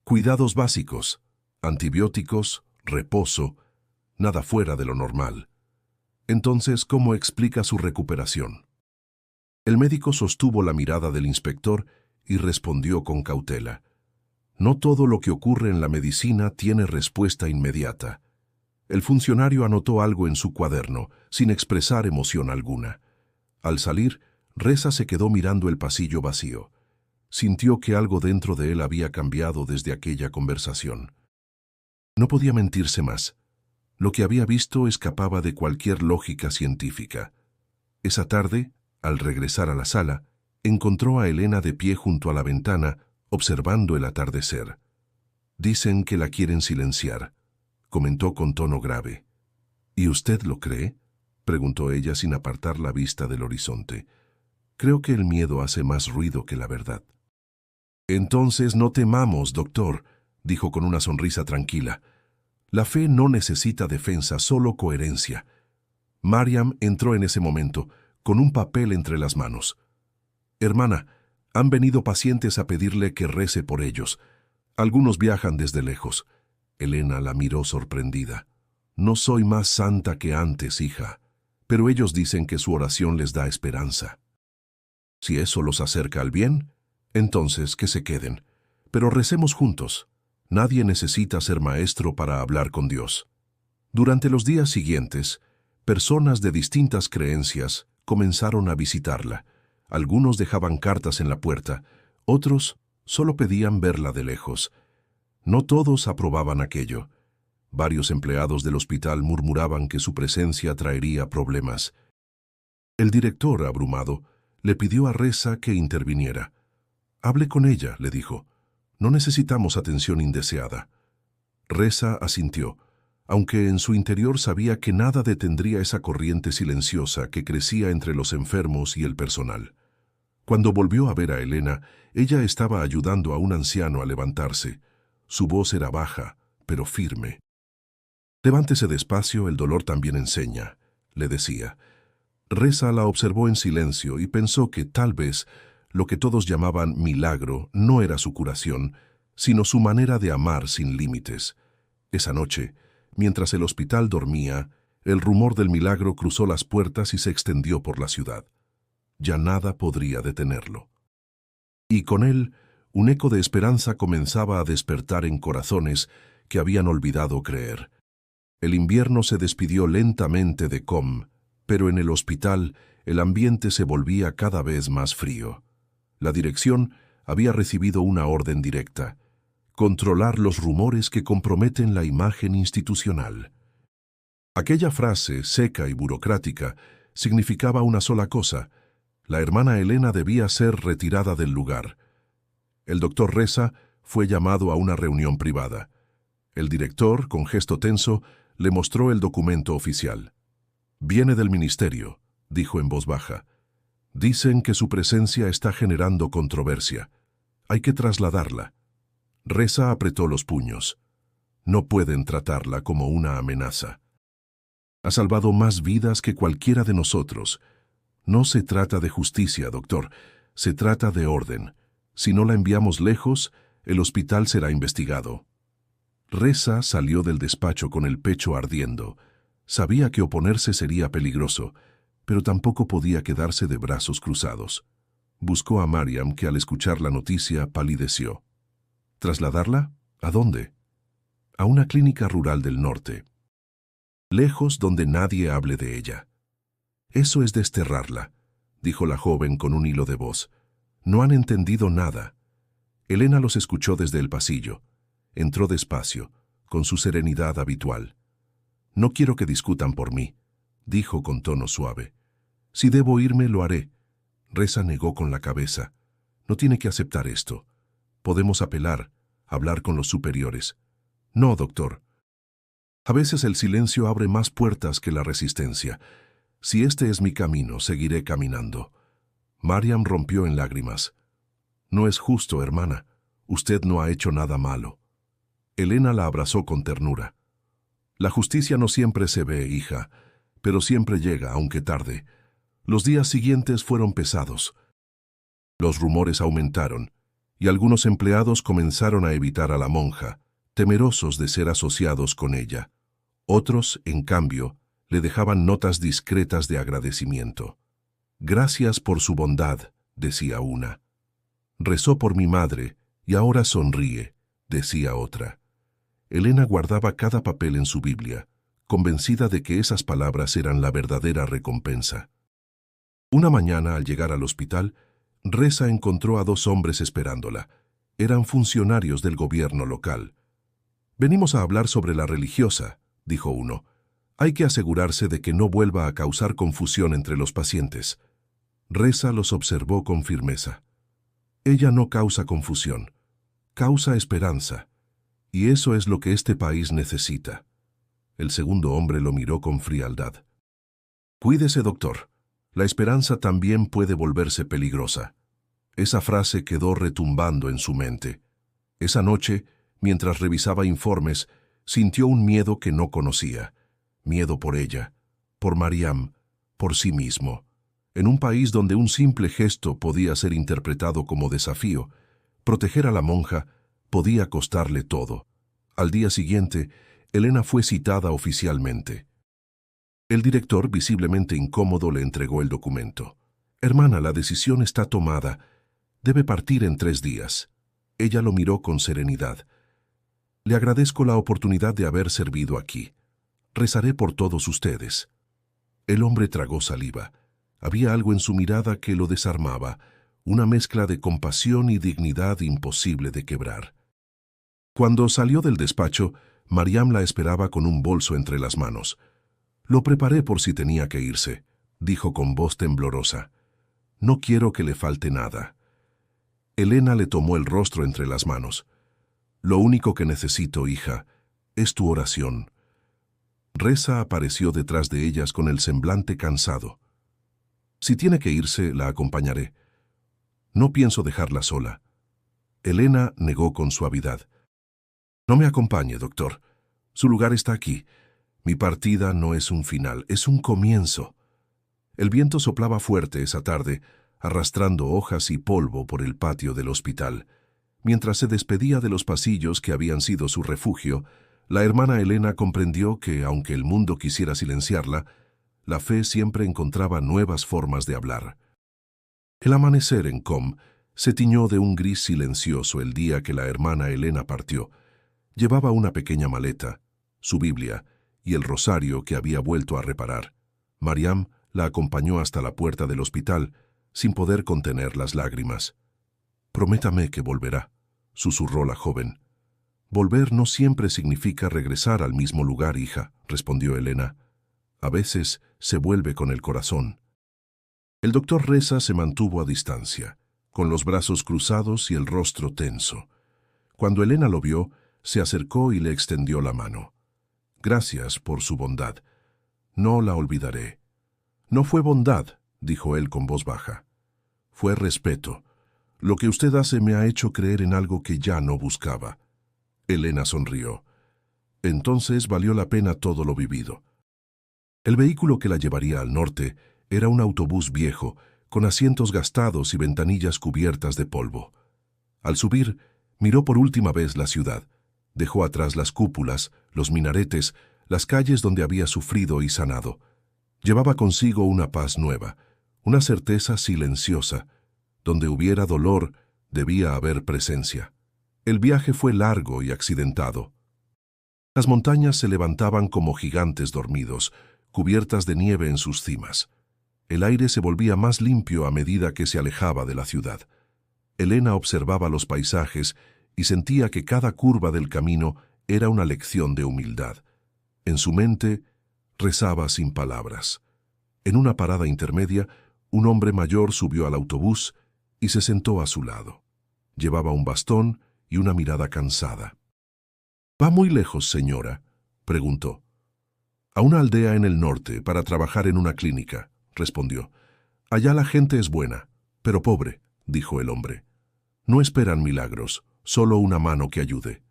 «Cuidados básicos, antibióticos, reposo, nada fuera de lo normal». «Entonces, ¿cómo explica su recuperación?» El médico sostuvo la mirada del inspector y respondió con cautela. «No todo lo que ocurre en la medicina tiene respuesta inmediata». El funcionario anotó algo en su cuaderno, sin expresar emoción alguna. Al salir, Reza se quedó mirando el pasillo vacío. Sintió que algo dentro de él había cambiado desde aquella conversación. No podía mentirse más. Lo que había visto escapaba de cualquier lógica científica. Esa tarde, al regresar a la sala, encontró a Elena de pie junto a la ventana, observando el atardecer. «Dicen que la quieren silenciar», comentó con tono grave. «¿Y usted lo cree?», preguntó ella sin apartar la vista del horizonte. «Creo que el miedo hace más ruido que la verdad». «Entonces no temamos, doctor», dijo con una sonrisa tranquila. «La fe no necesita defensa, solo coherencia». Mariam entró en ese momento, con un papel entre las manos. «Hermana, han venido pacientes a pedirle que rece por ellos. Algunos viajan desde lejos». Elena la miró sorprendida. «No soy más santa que antes, hija, pero ellos dicen que su oración les da esperanza. Si eso los acerca al bien, entonces que se queden. Pero recemos juntos. Nadie necesita ser maestro para hablar con Dios». Durante los días siguientes, personas de distintas creencias comenzaron a visitarla. Algunos dejaban cartas en la puerta, otros solo pedían verla de lejos. No todos aprobaban aquello. Varios empleados del hospital murmuraban que su presencia traería problemas. El director, abrumado, le pidió a Reza que interviniera. «Hable con ella», le dijo. «No necesitamos atención indeseada». Reza asintió, aunque en su interior sabía que nada detendría esa corriente silenciosa que crecía entre los enfermos y el personal. Cuando volvió a ver a Elena, ella estaba ayudando a un anciano a levantarse. Su voz era baja, pero firme. «Levántese despacio, el dolor también enseña», le decía. Reza la observó en silencio y pensó que tal vez lo que todos llamaban milagro no era su curación, sino su manera de amar sin límites. Esa noche, mientras el hospital dormía, el rumor del milagro cruzó las puertas y se extendió por la ciudad. Ya nada podría detenerlo. Y con él, un eco de esperanza comenzaba a despertar en corazones que habían olvidado creer. El invierno se despidió lentamente de Com, pero en el hospital el ambiente se volvía cada vez más frío. La dirección había recibido una orden directa: controlar los rumores que comprometen la imagen institucional. Aquella frase, seca y burocrática, significaba una sola cosa: la hermana Elena debía ser retirada del lugar. El doctor Reza fue llamado a una reunión privada. El director, con gesto tenso, le mostró el documento oficial. «Viene del ministerio», dijo en voz baja. «Dicen que su presencia está generando controversia. Hay que trasladarla». Reza apretó los puños. «No pueden tratarla como una amenaza. Ha salvado más vidas que cualquiera de nosotros. No se trata de justicia, doctor. Se trata de orden. Si no la enviamos lejos, el hospital será investigado». Reza salió del despacho con el pecho ardiendo. Sabía que oponerse sería peligroso, pero tampoco podía quedarse de brazos cruzados. Buscó a Mariam, que al escuchar la noticia palideció. ¿Trasladarla? ¿A dónde? A una clínica rural del norte. Lejos, donde nadie hable de ella. «Eso es desterrarla», dijo la joven con un hilo de voz. «No han entendido nada». Elena los escuchó desde el pasillo. Entró despacio, con su serenidad habitual. «No quiero que discutan por mí», dijo con tono suave. «Si debo irme, lo haré». Reza negó con la cabeza. «No tiene que aceptar esto. Podemos apelar, hablar con los superiores». «No, doctor. A veces el silencio abre más puertas que la resistencia. Si este es mi camino, seguiré caminando». Mariam rompió en lágrimas. «No es justo, hermana. Usted no ha hecho nada malo». Elena la abrazó con ternura. «La justicia no siempre se ve, hija, pero siempre llega, aunque tarde». Los días siguientes fueron pesados. Los rumores aumentaron, y algunos empleados comenzaron a evitar a la monja, temerosos de ser asociados con ella. Otros, en cambio, le dejaban notas discretas de agradecimiento. «Gracias por su bondad», decía una. «Rezó por mi madre y ahora sonríe», decía otra. Elena guardaba cada papel en su Biblia, convencida de que esas palabras eran la verdadera recompensa. Una mañana, al llegar al hospital, Reza encontró a dos hombres esperándola. Eran funcionarios del gobierno local. «Venimos a hablar sobre la religiosa», dijo uno. «Hay que asegurarse de que no vuelva a causar confusión entre los pacientes». Reza los observó con firmeza. «Ella no causa confusión, causa esperanza, y eso es lo que este país necesita». El segundo hombre lo miró con frialdad. «Cuídese, doctor. La esperanza también puede volverse peligrosa». Esa frase quedó retumbando en su mente. Esa noche, mientras revisaba informes, sintió un miedo que no conocía. Miedo por ella, por Mariam, por sí mismo. En un país donde un simple gesto podía ser interpretado como desafío, proteger a la monja podía costarle todo. Al día siguiente, Elena fue citada oficialmente. El director, visiblemente incómodo, le entregó el documento. «Hermana, la decisión está tomada. Debe partir en 3 días». Ella lo miró con serenidad. «Le agradezco la oportunidad de haber servido aquí. Rezaré por todos ustedes». El hombre tragó saliva. Había algo en su mirada que lo desarmaba, una mezcla de compasión y dignidad imposible de quebrar. Cuando salió del despacho, Mariam la esperaba con un bolso entre las manos. «Lo preparé por si tenía que irse», dijo con voz temblorosa. «No quiero que le falte nada». Elena le tomó el rostro entre las manos. «Lo único que necesito, hija, es tu oración». Reza apareció detrás de ellas con el semblante cansado. «Si tiene que irse, la acompañaré. No pienso dejarla sola». Elena negó con suavidad. «No me acompañe, doctor. Su lugar está aquí. Mi partida no es un final, es un comienzo». El viento soplaba fuerte esa tarde, arrastrando hojas y polvo por el patio del hospital. Mientras se despedía de los pasillos que habían sido su refugio, la hermana Elena comprendió que, aunque el mundo quisiera silenciarla, la fe siempre encontraba nuevas formas de hablar. El amanecer en Com se tiñó de un gris silencioso el día que la hermana Elena partió. Llevaba una pequeña maleta, su Biblia y el rosario que había vuelto a reparar. Mariam la acompañó hasta la puerta del hospital, sin poder contener las lágrimas. «Prométame que volverá», susurró la joven. «Volver no siempre significa regresar al mismo lugar, hija», respondió Elena. «A veces se vuelve con el corazón». El doctor Reza se mantuvo a distancia, con los brazos cruzados y el rostro tenso. Cuando Elena lo vio, se acercó y le extendió la mano. «Gracias por su bondad. No la olvidaré». «No fue bondad», dijo él con voz baja. «Fue respeto. Lo que usted hace me ha hecho creer en algo que ya no buscaba». Elena sonrió. Entonces valió la pena todo lo vivido. El vehículo que la llevaría al norte era un autobús viejo, con asientos gastados y ventanillas cubiertas de polvo. Al subir, miró por última vez la ciudad. Dejó atrás las cúpulas, los minaretes, las calles donde había sufrido y sanado. Llevaba consigo una paz nueva, una certeza silenciosa. Donde hubiera dolor, debía haber presencia. El viaje fue largo y accidentado. Las montañas se levantaban como gigantes dormidos, cubiertas de nieve en sus cimas. El aire se volvía más limpio a medida que se alejaba de la ciudad. Elena observaba los paisajes y sentía que cada curva del camino era una lección de humildad. En su mente, rezaba sin palabras. En una parada intermedia, un hombre mayor subió al autobús y se sentó a su lado. Llevaba un bastón y una mirada cansada. «¿Va muy lejos, señora?», preguntó. «A una aldea en el norte para trabajar en una clínica», respondió. «Allá la gente es buena, pero pobre», dijo el hombre. «No esperan milagros, solo una mano que ayude».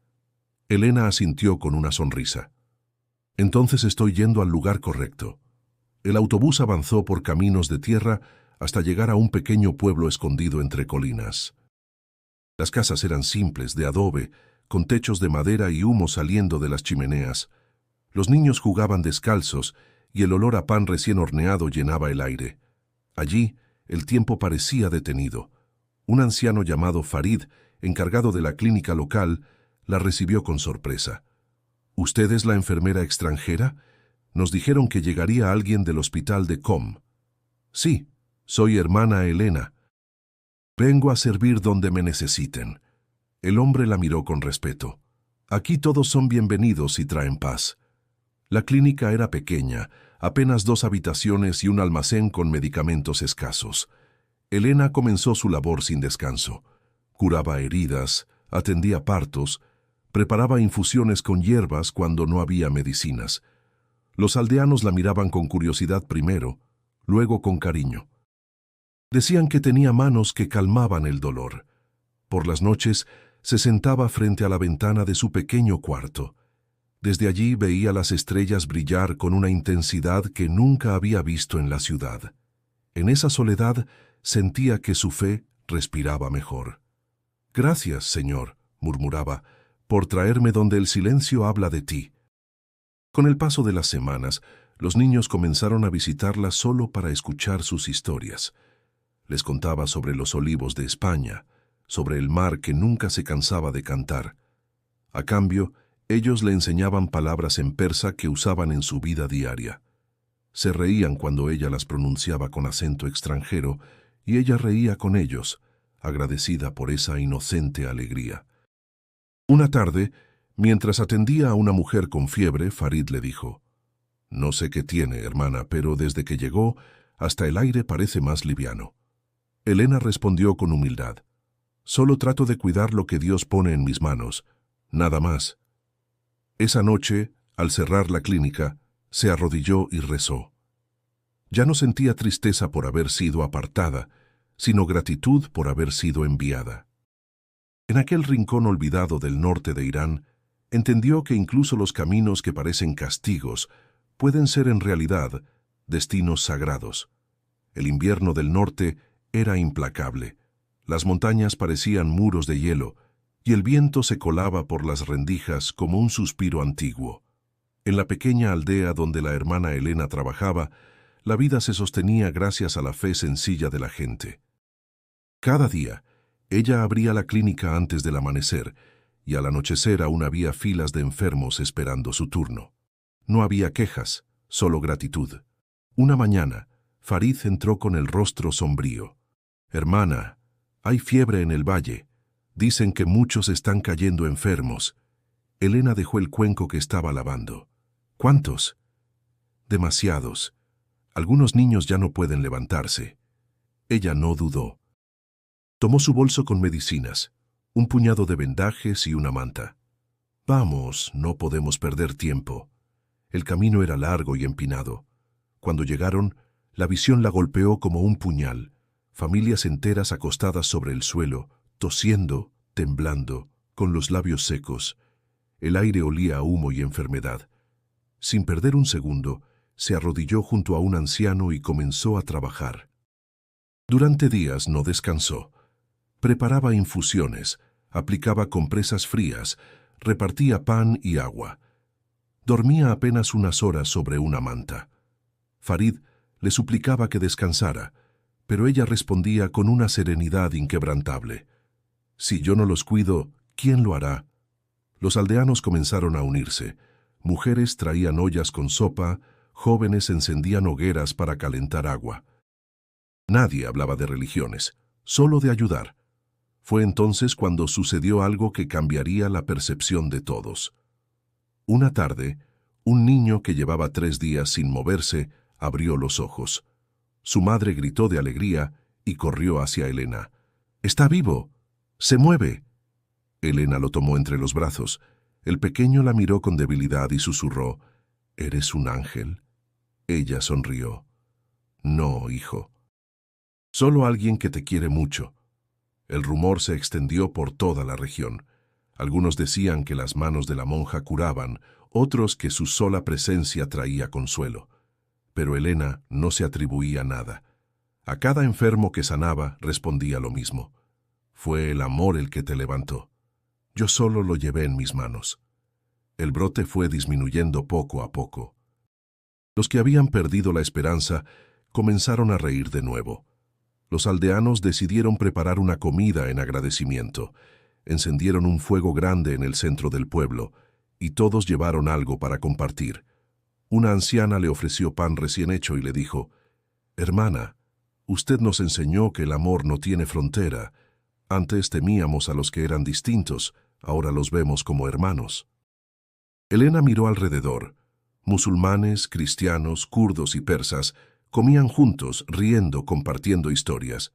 Elena asintió con una sonrisa. «Entonces estoy yendo al lugar correcto». El autobús avanzó por caminos de tierra hasta llegar a un pequeño pueblo escondido entre colinas. Las casas eran simples, de adobe, con techos de madera y humo saliendo de las chimeneas. Los niños jugaban descalzos y el olor a pan recién horneado llenaba el aire. Allí, el tiempo parecía detenido. Un anciano llamado Farid, encargado de la clínica local, la recibió con sorpresa. «¿Usted es la enfermera extranjera? Nos dijeron que llegaría alguien del hospital de Com». «Sí, Soy hermana Elena. Vengo a servir donde me necesiten. El hombre la miró con respeto. Aquí todos son bienvenidos y traen paz. La clínica era pequeña, apenas 2 habitaciones y un almacén con medicamentos escasos. Elena comenzó su labor sin descanso. Curaba heridas, atendía partos, preparaba infusiones con hierbas cuando no había medicinas. Los aldeanos la miraban con curiosidad primero, luego con cariño. Decían que tenía manos que calmaban el dolor. Por las noches se sentaba frente a la ventana de su pequeño cuarto. Desde allí veía las estrellas brillar con una intensidad que nunca había visto en la ciudad. En esa soledad sentía que su fe respiraba mejor. «Gracias, Señor», murmuraba, «por traerme donde el silencio habla de ti». Con el paso de las semanas, los niños comenzaron a visitarla solo para escuchar sus historias. Les contaba sobre los olivos de España, sobre el mar que nunca se cansaba de cantar. A cambio, ellos le enseñaban palabras en persa que usaban en su vida diaria. Se reían cuando ella las pronunciaba con acento extranjero y ella reía con ellos, agradecida por esa inocente alegría. Una tarde, mientras atendía a una mujer con fiebre, Farid le dijo: «No sé qué tiene, hermana, pero desde que llegó, hasta el aire parece más liviano». Elena respondió con humildad: «Solo trato de cuidar lo que Dios pone en mis manos, nada más». Esa noche, al cerrar la clínica, se arrodilló y rezó. Ya no sentía tristeza por haber sido apartada, sino gratitud por haber sido enviada. En aquel rincón olvidado del norte de Irán, entendió que incluso los caminos que parecen castigos pueden ser en realidad destinos sagrados. El invierno del norte era implacable. Las montañas parecían muros de hielo, y el viento se colaba por las rendijas como un suspiro antiguo. En la pequeña aldea donde la hermana Elena trabajaba, la vida se sostenía gracias a la fe sencilla de la gente. Cada día, ella abría la clínica antes del amanecer, y al anochecer aún había filas de enfermos esperando su turno. No había quejas, solo gratitud. Una mañana, Farid entró con el rostro sombrío. «Hermana, hay fiebre en el valle. Dicen que muchos están cayendo enfermos». Elena dejó el cuenco que estaba lavando. «¿Cuántos?» «Demasiados. Algunos niños ya no pueden levantarse». Ella no dudó. Tomó su bolso con medicinas, un puñado de vendajes y una manta. «Vamos, no podemos perder tiempo». El camino era largo y empinado. Cuando llegaron, la visión la golpeó como un puñal. Familias enteras acostadas sobre el suelo, tosiendo, temblando, con los labios secos. El aire olía a humo y enfermedad. Sin perder un segundo, se arrodilló junto a un anciano y comenzó a trabajar. Durante días no descansó. Preparaba infusiones, aplicaba compresas frías, repartía pan y agua. Dormía apenas unas horas sobre una manta. Farid le suplicaba que descansara, pero ella respondía con una serenidad inquebrantable: «Si yo no los cuido, ¿quién lo hará?». Los aldeanos comenzaron a unirse. Mujeres traían ollas con sopa, jóvenes encendían hogueras para calentar agua. Nadie hablaba de religiones, solo de ayudar. Fue entonces cuando sucedió algo que cambiaría la percepción de todos. Una tarde, un niño que llevaba 3 días sin moverse abrió los ojos. Su madre gritó de alegría y corrió hacia Elena. «¡Está vivo! ¡Se mueve!». Elena lo tomó entre los brazos. El pequeño la miró con debilidad y susurró: «¿Eres un ángel?». Ella sonrió. «No, hijo. Solo alguien que te quiere mucho». El rumor se extendió por toda la región. Algunos decían que las manos de la monja curaban, otros que su sola presencia traía consuelo. Pero Elena no se atribuía nada. A cada enfermo que sanaba respondía lo mismo: «Fue el amor el que te levantó. Yo solo lo llevé en mis manos». El brote fue disminuyendo poco a poco. Los que habían perdido la esperanza comenzaron a reír de nuevo. Los aldeanos decidieron preparar una comida en agradecimiento. Encendieron un fuego grande en el centro del pueblo, y todos llevaron algo para compartir. Una anciana le ofreció pan recién hecho y le dijo: «Hermana, usted nos enseñó que el amor no tiene frontera. Antes temíamos a los que eran distintos, ahora los vemos como hermanos. Elena miró alrededor. Musulmanes, cristianos, kurdos y persas comían juntos, riendo, compartiendo historias.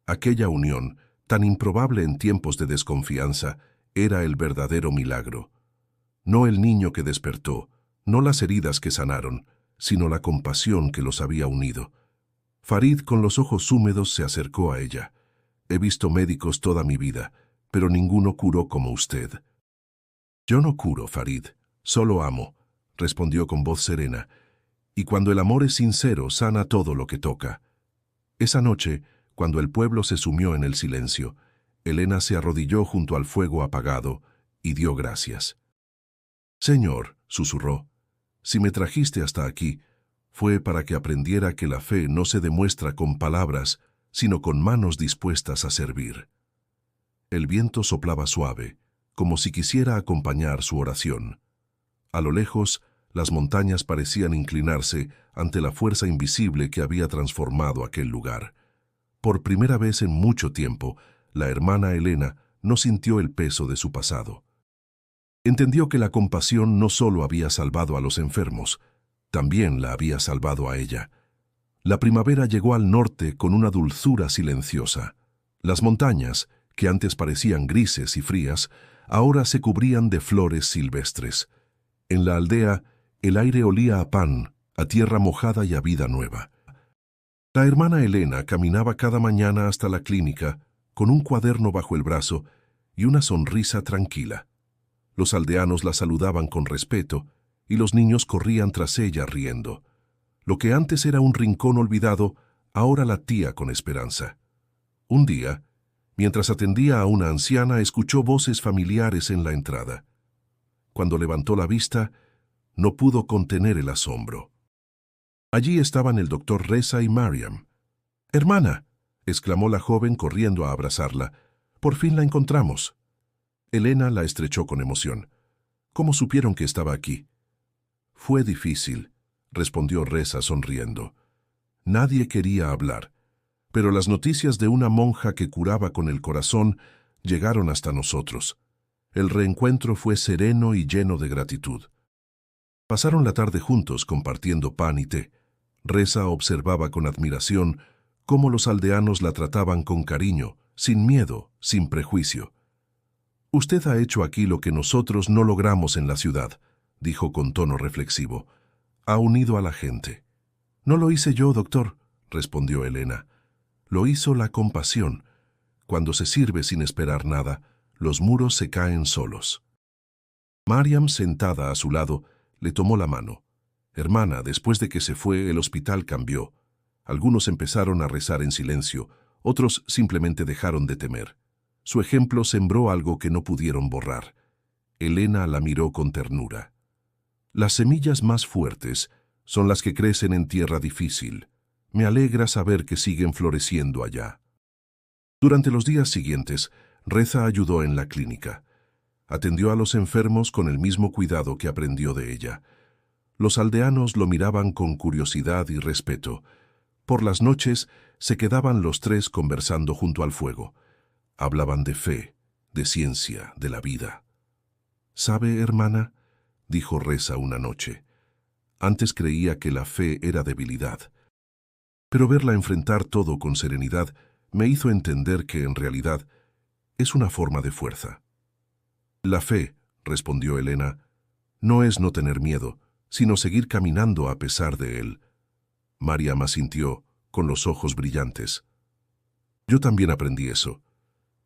Aquella unión, tan improbable en tiempos de desconfianza, era el verdadero milagro. No el niño que despertó, no las heridas que sanaron, sino la compasión que los había unido. Farid, con los ojos húmedos, se acercó a ella. He visto médicos toda mi vida, pero ninguno curó como usted. Yo no curo, Farid, solo amo, respondió con voz serena, y cuando el amor es sincero, sana todo lo que toca. Esa noche, cuando el pueblo se sumió en el silencio, Elena se arrodilló junto al fuego apagado y dio gracias. Señor, susurró, si me trajiste hasta aquí, fue para que aprendiera que la fe no se demuestra con palabras, sino con manos dispuestas a servir. El viento soplaba suave, como si quisiera acompañar su oración. A lo lejos, las montañas parecían inclinarse ante la fuerza invisible que había transformado aquel lugar. Por primera vez en mucho tiempo, la hermana Elena no sintió el peso de su pasado. Entendió que la compasión no solo había salvado a los enfermos, también la había salvado a ella. La primavera llegó al norte con una dulzura silenciosa. Las montañas, que antes parecían grises y frías, ahora se cubrían de flores silvestres. En la aldea, el aire olía a pan, a tierra mojada y a vida nueva. La hermana Elena caminaba cada mañana hasta la clínica, con un cuaderno bajo el brazo y una sonrisa tranquila. Los aldeanos la saludaban con respeto, y los niños corrían tras ella riendo. Lo que antes era un rincón olvidado, ahora latía con esperanza. Un día, mientras atendía a una anciana, escuchó voces familiares en la entrada. Cuando levantó la vista, no pudo contener el asombro. Allí estaban el doctor Reza y Mariam. «¡Hermana!», exclamó la joven corriendo a abrazarla. «¡Por fin la encontramos!». Elena la estrechó con emoción. «¿Cómo supieron que estaba aquí?». «Fue difícil», respondió Reza sonriendo. «Nadie quería hablar, pero las noticias de una monja que curaba con el corazón llegaron hasta nosotros. El reencuentro fue sereno y lleno de gratitud». Pasaron la tarde juntos compartiendo pan y té. Reza observaba con admiración cómo los aldeanos la trataban con cariño, sin miedo, sin prejuicio. «Usted ha hecho aquí lo que nosotros no logramos en la ciudad», dijo con tono reflexivo. «Ha unido a la gente». «No lo hice yo, doctor», respondió Elena. «Lo hizo la compasión. Cuando se sirve sin esperar nada, los muros se caen solos». Mariam, sentada a su lado, le tomó la mano. «Hermana, después de que se fue, el hospital cambió. Algunos empezaron a rezar en silencio, otros simplemente dejaron de temer. Su ejemplo sembró algo que no pudieron borrar». Elena la miró con ternura. «Las semillas más fuertes son las que crecen en tierra difícil. Me alegra saber que siguen floreciendo allá». Durante los días siguientes, Reza ayudó en la clínica. Atendió a los enfermos con el mismo cuidado que aprendió de ella. Los aldeanos lo miraban con curiosidad y respeto. Por las noches se quedaban los tres conversando junto al fuego. Hablaban de fe, de ciencia, de la vida. «¿Sabe, hermana?», dijo Reza una noche. «Antes creía que la fe era debilidad. Pero verla enfrentar todo con serenidad me hizo entender que, en realidad, es una forma de fuerza». «La fe», respondió Elena, «no es no tener miedo, sino seguir caminando a pesar de él». Mariam asintió, con los ojos brillantes. «Yo también aprendí eso.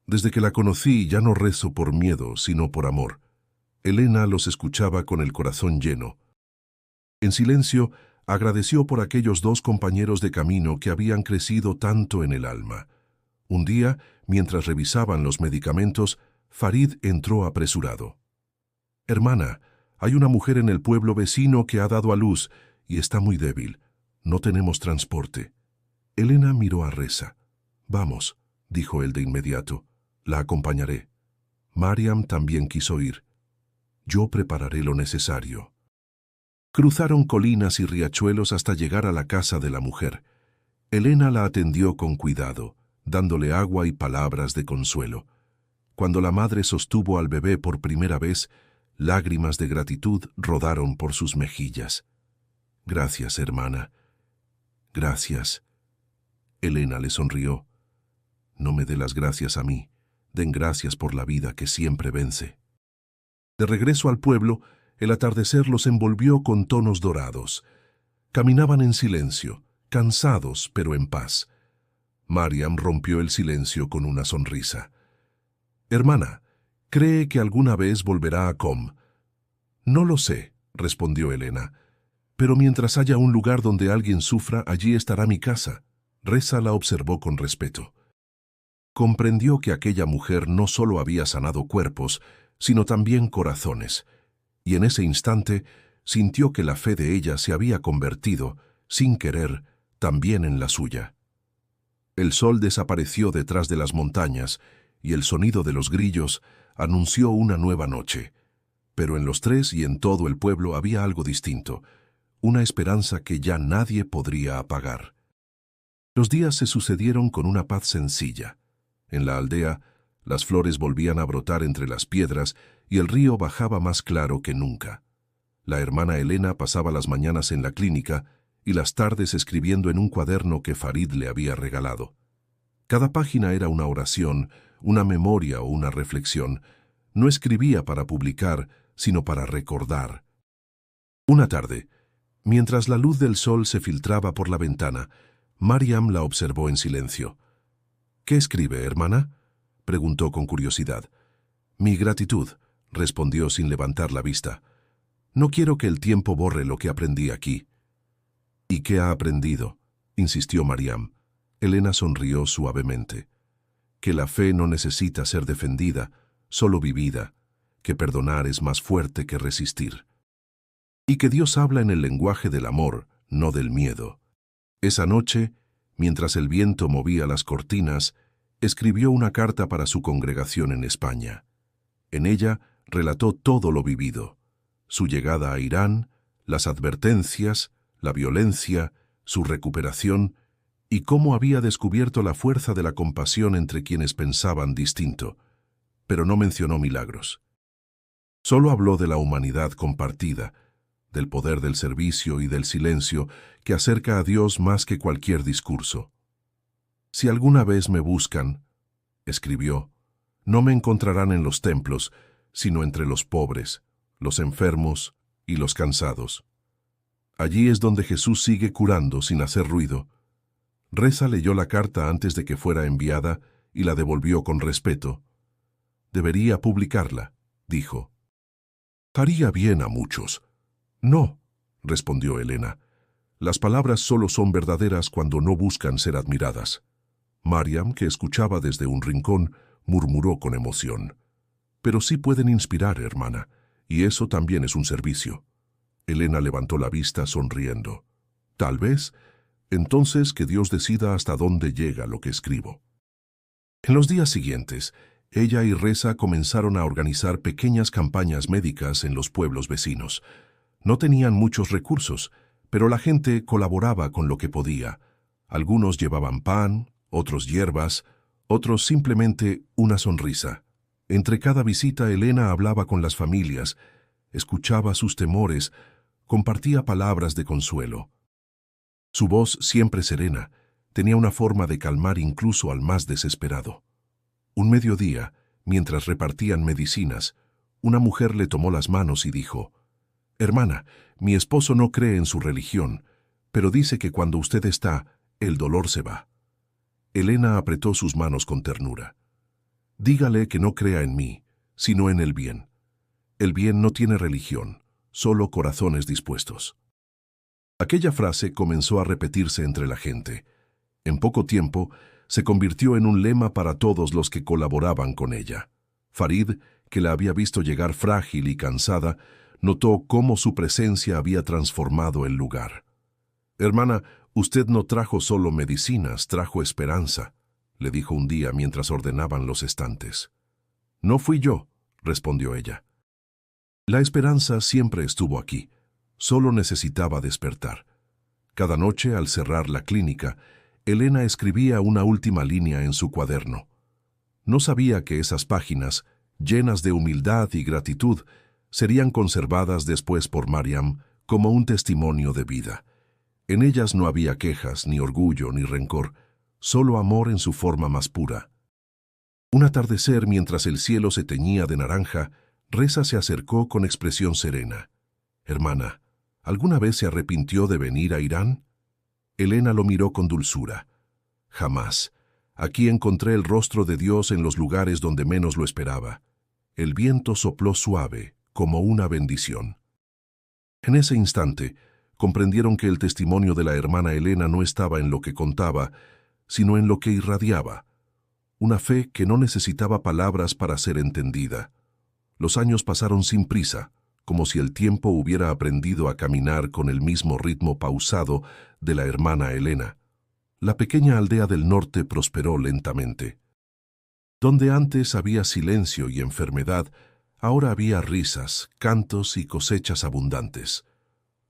Desde que la conocí ya no rezo por miedo, sino por amor». Elena los escuchaba con el corazón lleno. En silencio, agradeció por aquellos dos compañeros de camino que habían crecido tanto en el alma. Un día, mientras revisaban los medicamentos, Farid entró apresurado. «Hermana, hay una mujer en el pueblo vecino que ha dado a luz y está muy débil. No tenemos transporte». Elena miró a Reza. «Vamos», dijo él de inmediato. «La acompañaré». Mariam también quiso ir. «Yo prepararé lo necesario». Cruzaron colinas y riachuelos hasta llegar a la casa de la mujer. Elena la atendió con cuidado, dándole agua y palabras de consuelo. Cuando la madre sostuvo al bebé por primera vez, lágrimas de gratitud rodaron por sus mejillas. «Gracias, hermana. Gracias». Elena le sonrió. «No me dé las gracias a mí. Den gracias por la vida que siempre vence». De regreso al pueblo, el atardecer los envolvió con tonos dorados. Caminaban en silencio, cansados pero en paz. Mariam rompió el silencio con una sonrisa. «Hermana, ¿cree que alguna vez volverá a Com?» «No lo sé», respondió Elena. «Pero mientras haya un lugar donde alguien sufra, allí estará mi casa». Reza la observó con respeto. Comprendió que aquella mujer no solo había sanado cuerpos, sino también corazones, y en ese instante sintió que la fe de ella se había convertido, sin querer, también en la suya. El sol desapareció detrás de las montañas, y el sonido de los grillos anunció una nueva noche. Pero en los tres y en todo el pueblo había algo distinto, una esperanza que ya nadie podría apagar. Los días se sucedieron con una paz sencilla. En la aldea, las flores volvían a brotar entre las piedras y el río bajaba más claro que nunca. La hermana Elena pasaba las mañanas en la clínica y las tardes escribiendo en un cuaderno que Farid le había regalado. Cada página era una oración, una memoria o una reflexión. No escribía para publicar, sino para recordar. Una tarde, mientras la luz del sol se filtraba por la ventana, Mariam la observó en silencio. «¿Qué escribe, hermana?», preguntó con curiosidad. «Mi gratitud», respondió sin levantar la vista. «No quiero que el tiempo borre lo que aprendí aquí». «¿Y qué ha aprendido?», insistió Mariam. Elena sonrió suavemente. «Que la fe no necesita ser defendida, solo vivida, que perdonar es más fuerte que resistir. Y que Dios habla en el lenguaje del amor, no del miedo». Esa noche, mientras el viento movía las cortinas, escribió una carta para su congregación en España. En ella relató todo lo vivido: su llegada a Irán, las advertencias, la violencia, su recuperación y cómo había descubierto la fuerza de la compasión entre quienes pensaban distinto, pero no mencionó milagros. Solo habló de la humanidad compartida, del poder del servicio y del silencio que acerca a Dios más que cualquier discurso. «Si alguna vez me buscan», escribió, «no me encontrarán en los templos, sino entre los pobres, los enfermos y los cansados. Allí es donde Jesús sigue curando sin hacer ruido». Reza leyó la carta antes de que fuera enviada y la devolvió con respeto. «Debería publicarla», dijo. «Haría bien a muchos». «No», respondió Elena. «Las palabras solo son verdaderas cuando no buscan ser admiradas». Mariam, que escuchaba desde un rincón, murmuró con emoción. «Pero sí pueden inspirar, hermana, y eso también es un servicio». Elena levantó la vista sonriendo. «Tal vez. Entonces que Dios decida hasta dónde llega lo que escribo». En los días siguientes, ella y Reza comenzaron a organizar pequeñas campañas médicas en los pueblos vecinos. No tenían muchos recursos, pero la gente colaboraba con lo que podía. Algunos llevaban pan, otros hierbas, otros simplemente una sonrisa. Entre cada visita Elena hablaba con las familias, escuchaba sus temores, compartía palabras de consuelo. Su voz, siempre serena, tenía una forma de calmar incluso al más desesperado. Un mediodía, mientras repartían medicinas, una mujer le tomó las manos y dijo: «Hermana, mi esposo no cree en su religión, pero dice que cuando usted está, el dolor se va». Elena apretó sus manos con ternura. «Dígale que no crea en mí, sino en el bien. El bien no tiene religión, solo corazones dispuestos». Aquella frase comenzó a repetirse entre la gente. En poco tiempo, se convirtió en un lema para todos los que colaboraban con ella. Farid, que la había visto llegar frágil y cansada, notó cómo su presencia había transformado el lugar. «Hermana, usted no trajo solo medicinas, trajo esperanza», le dijo un día mientras ordenaban los estantes. «No fui yo», respondió ella. La esperanza siempre estuvo aquí, solo necesitaba despertar. Cada noche, al cerrar la clínica, Elena escribía una última línea en su cuaderno. No sabía que esas páginas, llenas de humildad y gratitud, serían conservadas después por Mariam como un testimonio de vida. En ellas no había quejas, ni orgullo, ni rencor, solo amor en su forma más pura. Un atardecer, mientras el cielo se teñía de naranja, Reza se acercó con expresión serena. «Hermana, ¿alguna vez se arrepintió de venir a Irán?» Elena lo miró con dulzura. «Jamás. Aquí encontré el rostro de Dios en los lugares donde menos lo esperaba». El viento sopló suave, como una bendición. En ese instante, comprendieron que el testimonio de la hermana Elena no estaba en lo que contaba, sino en lo que irradiaba. Una fe que no necesitaba palabras para ser entendida. Los años pasaron sin prisa, como si el tiempo hubiera aprendido a caminar con el mismo ritmo pausado de la hermana Elena. La pequeña aldea del norte prosperó lentamente. Donde antes había silencio y enfermedad, ahora había risas, cantos y cosechas abundantes.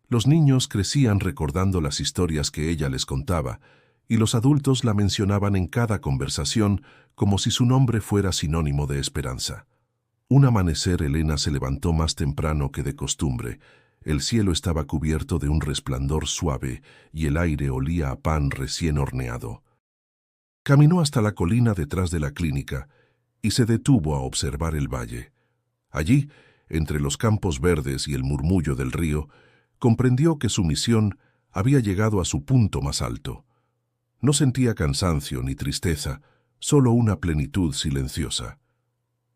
Los niños crecían recordando las historias que ella les contaba, y los adultos la mencionaban en cada conversación como si su nombre fuera sinónimo de esperanza. Un amanecer Elena se levantó más temprano que de costumbre. El cielo estaba cubierto de un resplandor suave y el aire olía a pan recién horneado. Caminó hasta la colina detrás de la clínica y se detuvo a observar el valle. Allí, entre los campos verdes y el murmullo del río, comprendió que su misión había llegado a su punto más alto. No sentía cansancio ni tristeza, solo una plenitud silenciosa.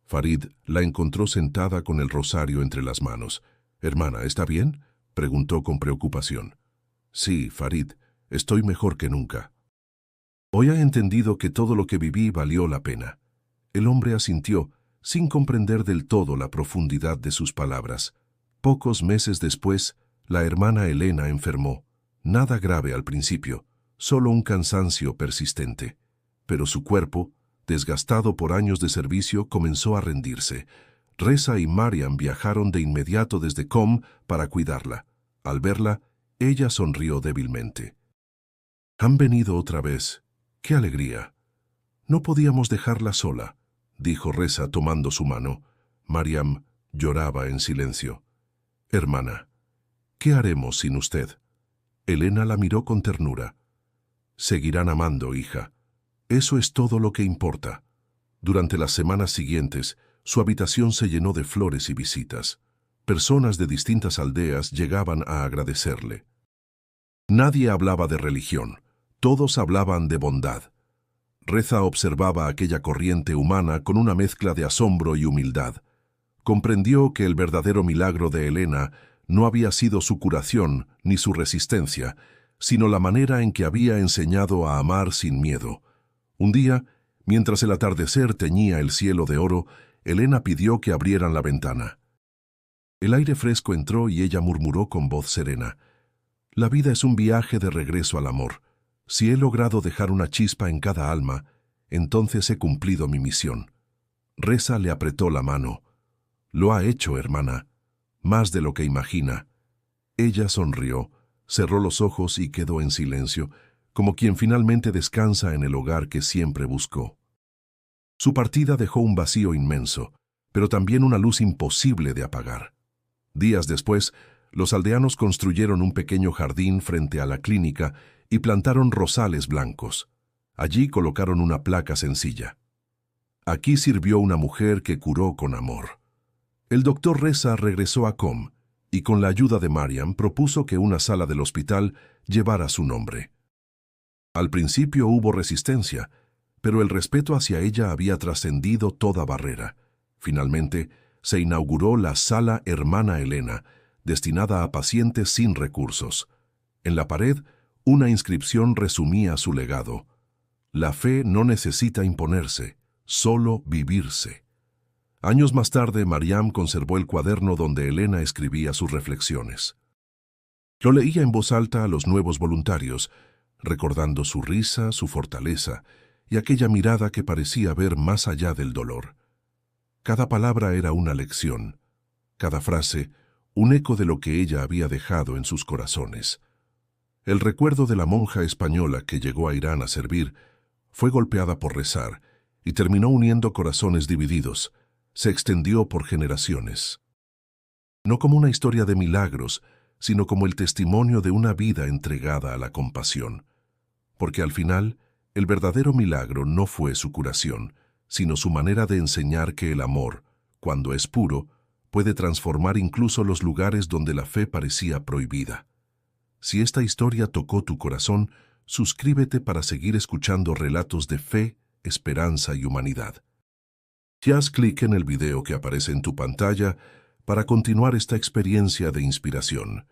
Farid la encontró sentada con el rosario entre las manos. «Hermana, ¿está bien?», preguntó con preocupación. «Sí, Farid, estoy mejor que nunca. Hoy he entendido que todo lo que viví valió la pena». El hombre asintió, sin comprender del todo la profundidad de sus palabras. Pocos meses después, la hermana Elena enfermó. Nada grave al principio, solo un cansancio persistente. Pero su cuerpo, desgastado por años de servicio, comenzó a rendirse. Reza y Mariam viajaron de inmediato desde Qom para cuidarla. Al verla, ella sonrió débilmente. «Han venido otra vez. ¡Qué alegría!». «No podíamos dejarla sola», dijo Reza tomando su mano. Mariam lloraba en silencio. «Hermana, ¿qué haremos sin usted?». Elena la miró con ternura. «Seguirán amando, hija. Eso es todo lo que importa». Durante las semanas siguientes, su habitación se llenó de flores y visitas. Personas de distintas aldeas llegaban a agradecerle. Nadie hablaba de religión, todos hablaban de bondad. Reza observaba aquella corriente humana con una mezcla de asombro y humildad. Comprendió que el verdadero milagro de Elena no había sido su curación ni su resistencia, sino la manera en que había enseñado a amar sin miedo. Un día, mientras el atardecer teñía el cielo de oro, Elena pidió que abrieran la ventana. El aire fresco entró y ella murmuró con voz serena: «La vida es un viaje de regreso al amor. Si he logrado dejar una chispa en cada alma, entonces he cumplido mi misión». Reza le apretó la mano. «Lo ha hecho, hermana, más de lo que imagina». Ella sonrió, cerró los ojos y quedó en silencio, como quien finalmente descansa en el hogar que siempre buscó. Su partida dejó un vacío inmenso, pero también una luz imposible de apagar. Días después, los aldeanos construyeron un pequeño jardín frente a la clínica y plantaron rosales blancos. Allí colocaron una placa sencilla: «Aquí sirvió una mujer que curó con amor». El doctor Reza regresó a Qom y con la ayuda de Mariam propuso que una sala del hospital llevara su nombre. Al principio hubo resistencia, pero el respeto hacia ella había trascendido toda barrera. Finalmente, se inauguró la Sala Hermana Elena, destinada a pacientes sin recursos. En la pared, una inscripción resumía su legado: «La fe no necesita imponerse, solo vivirse». Años más tarde, Mariam conservó el cuaderno donde Elena escribía sus reflexiones. Lo leía en voz alta a los nuevos voluntarios, recordando su risa, su fortaleza y aquella mirada que parecía ver más allá del dolor. Cada palabra era una lección, cada frase un eco de lo que ella había dejado en sus corazones. El recuerdo de la monja española que llegó a Irán a servir fue golpeada por rezar y terminó uniendo corazones divididos. Se extendió por generaciones. No como una historia de milagros, sino como el testimonio de una vida entregada a la compasión. Porque al final, el verdadero milagro no fue su curación, sino su manera de enseñar que el amor, cuando es puro, puede transformar incluso los lugares donde la fe parecía prohibida. Si esta historia tocó tu corazón, suscríbete para seguir escuchando relatos de fe, esperanza y humanidad. Haz clic en el video que aparece en tu pantalla para continuar esta experiencia de inspiración.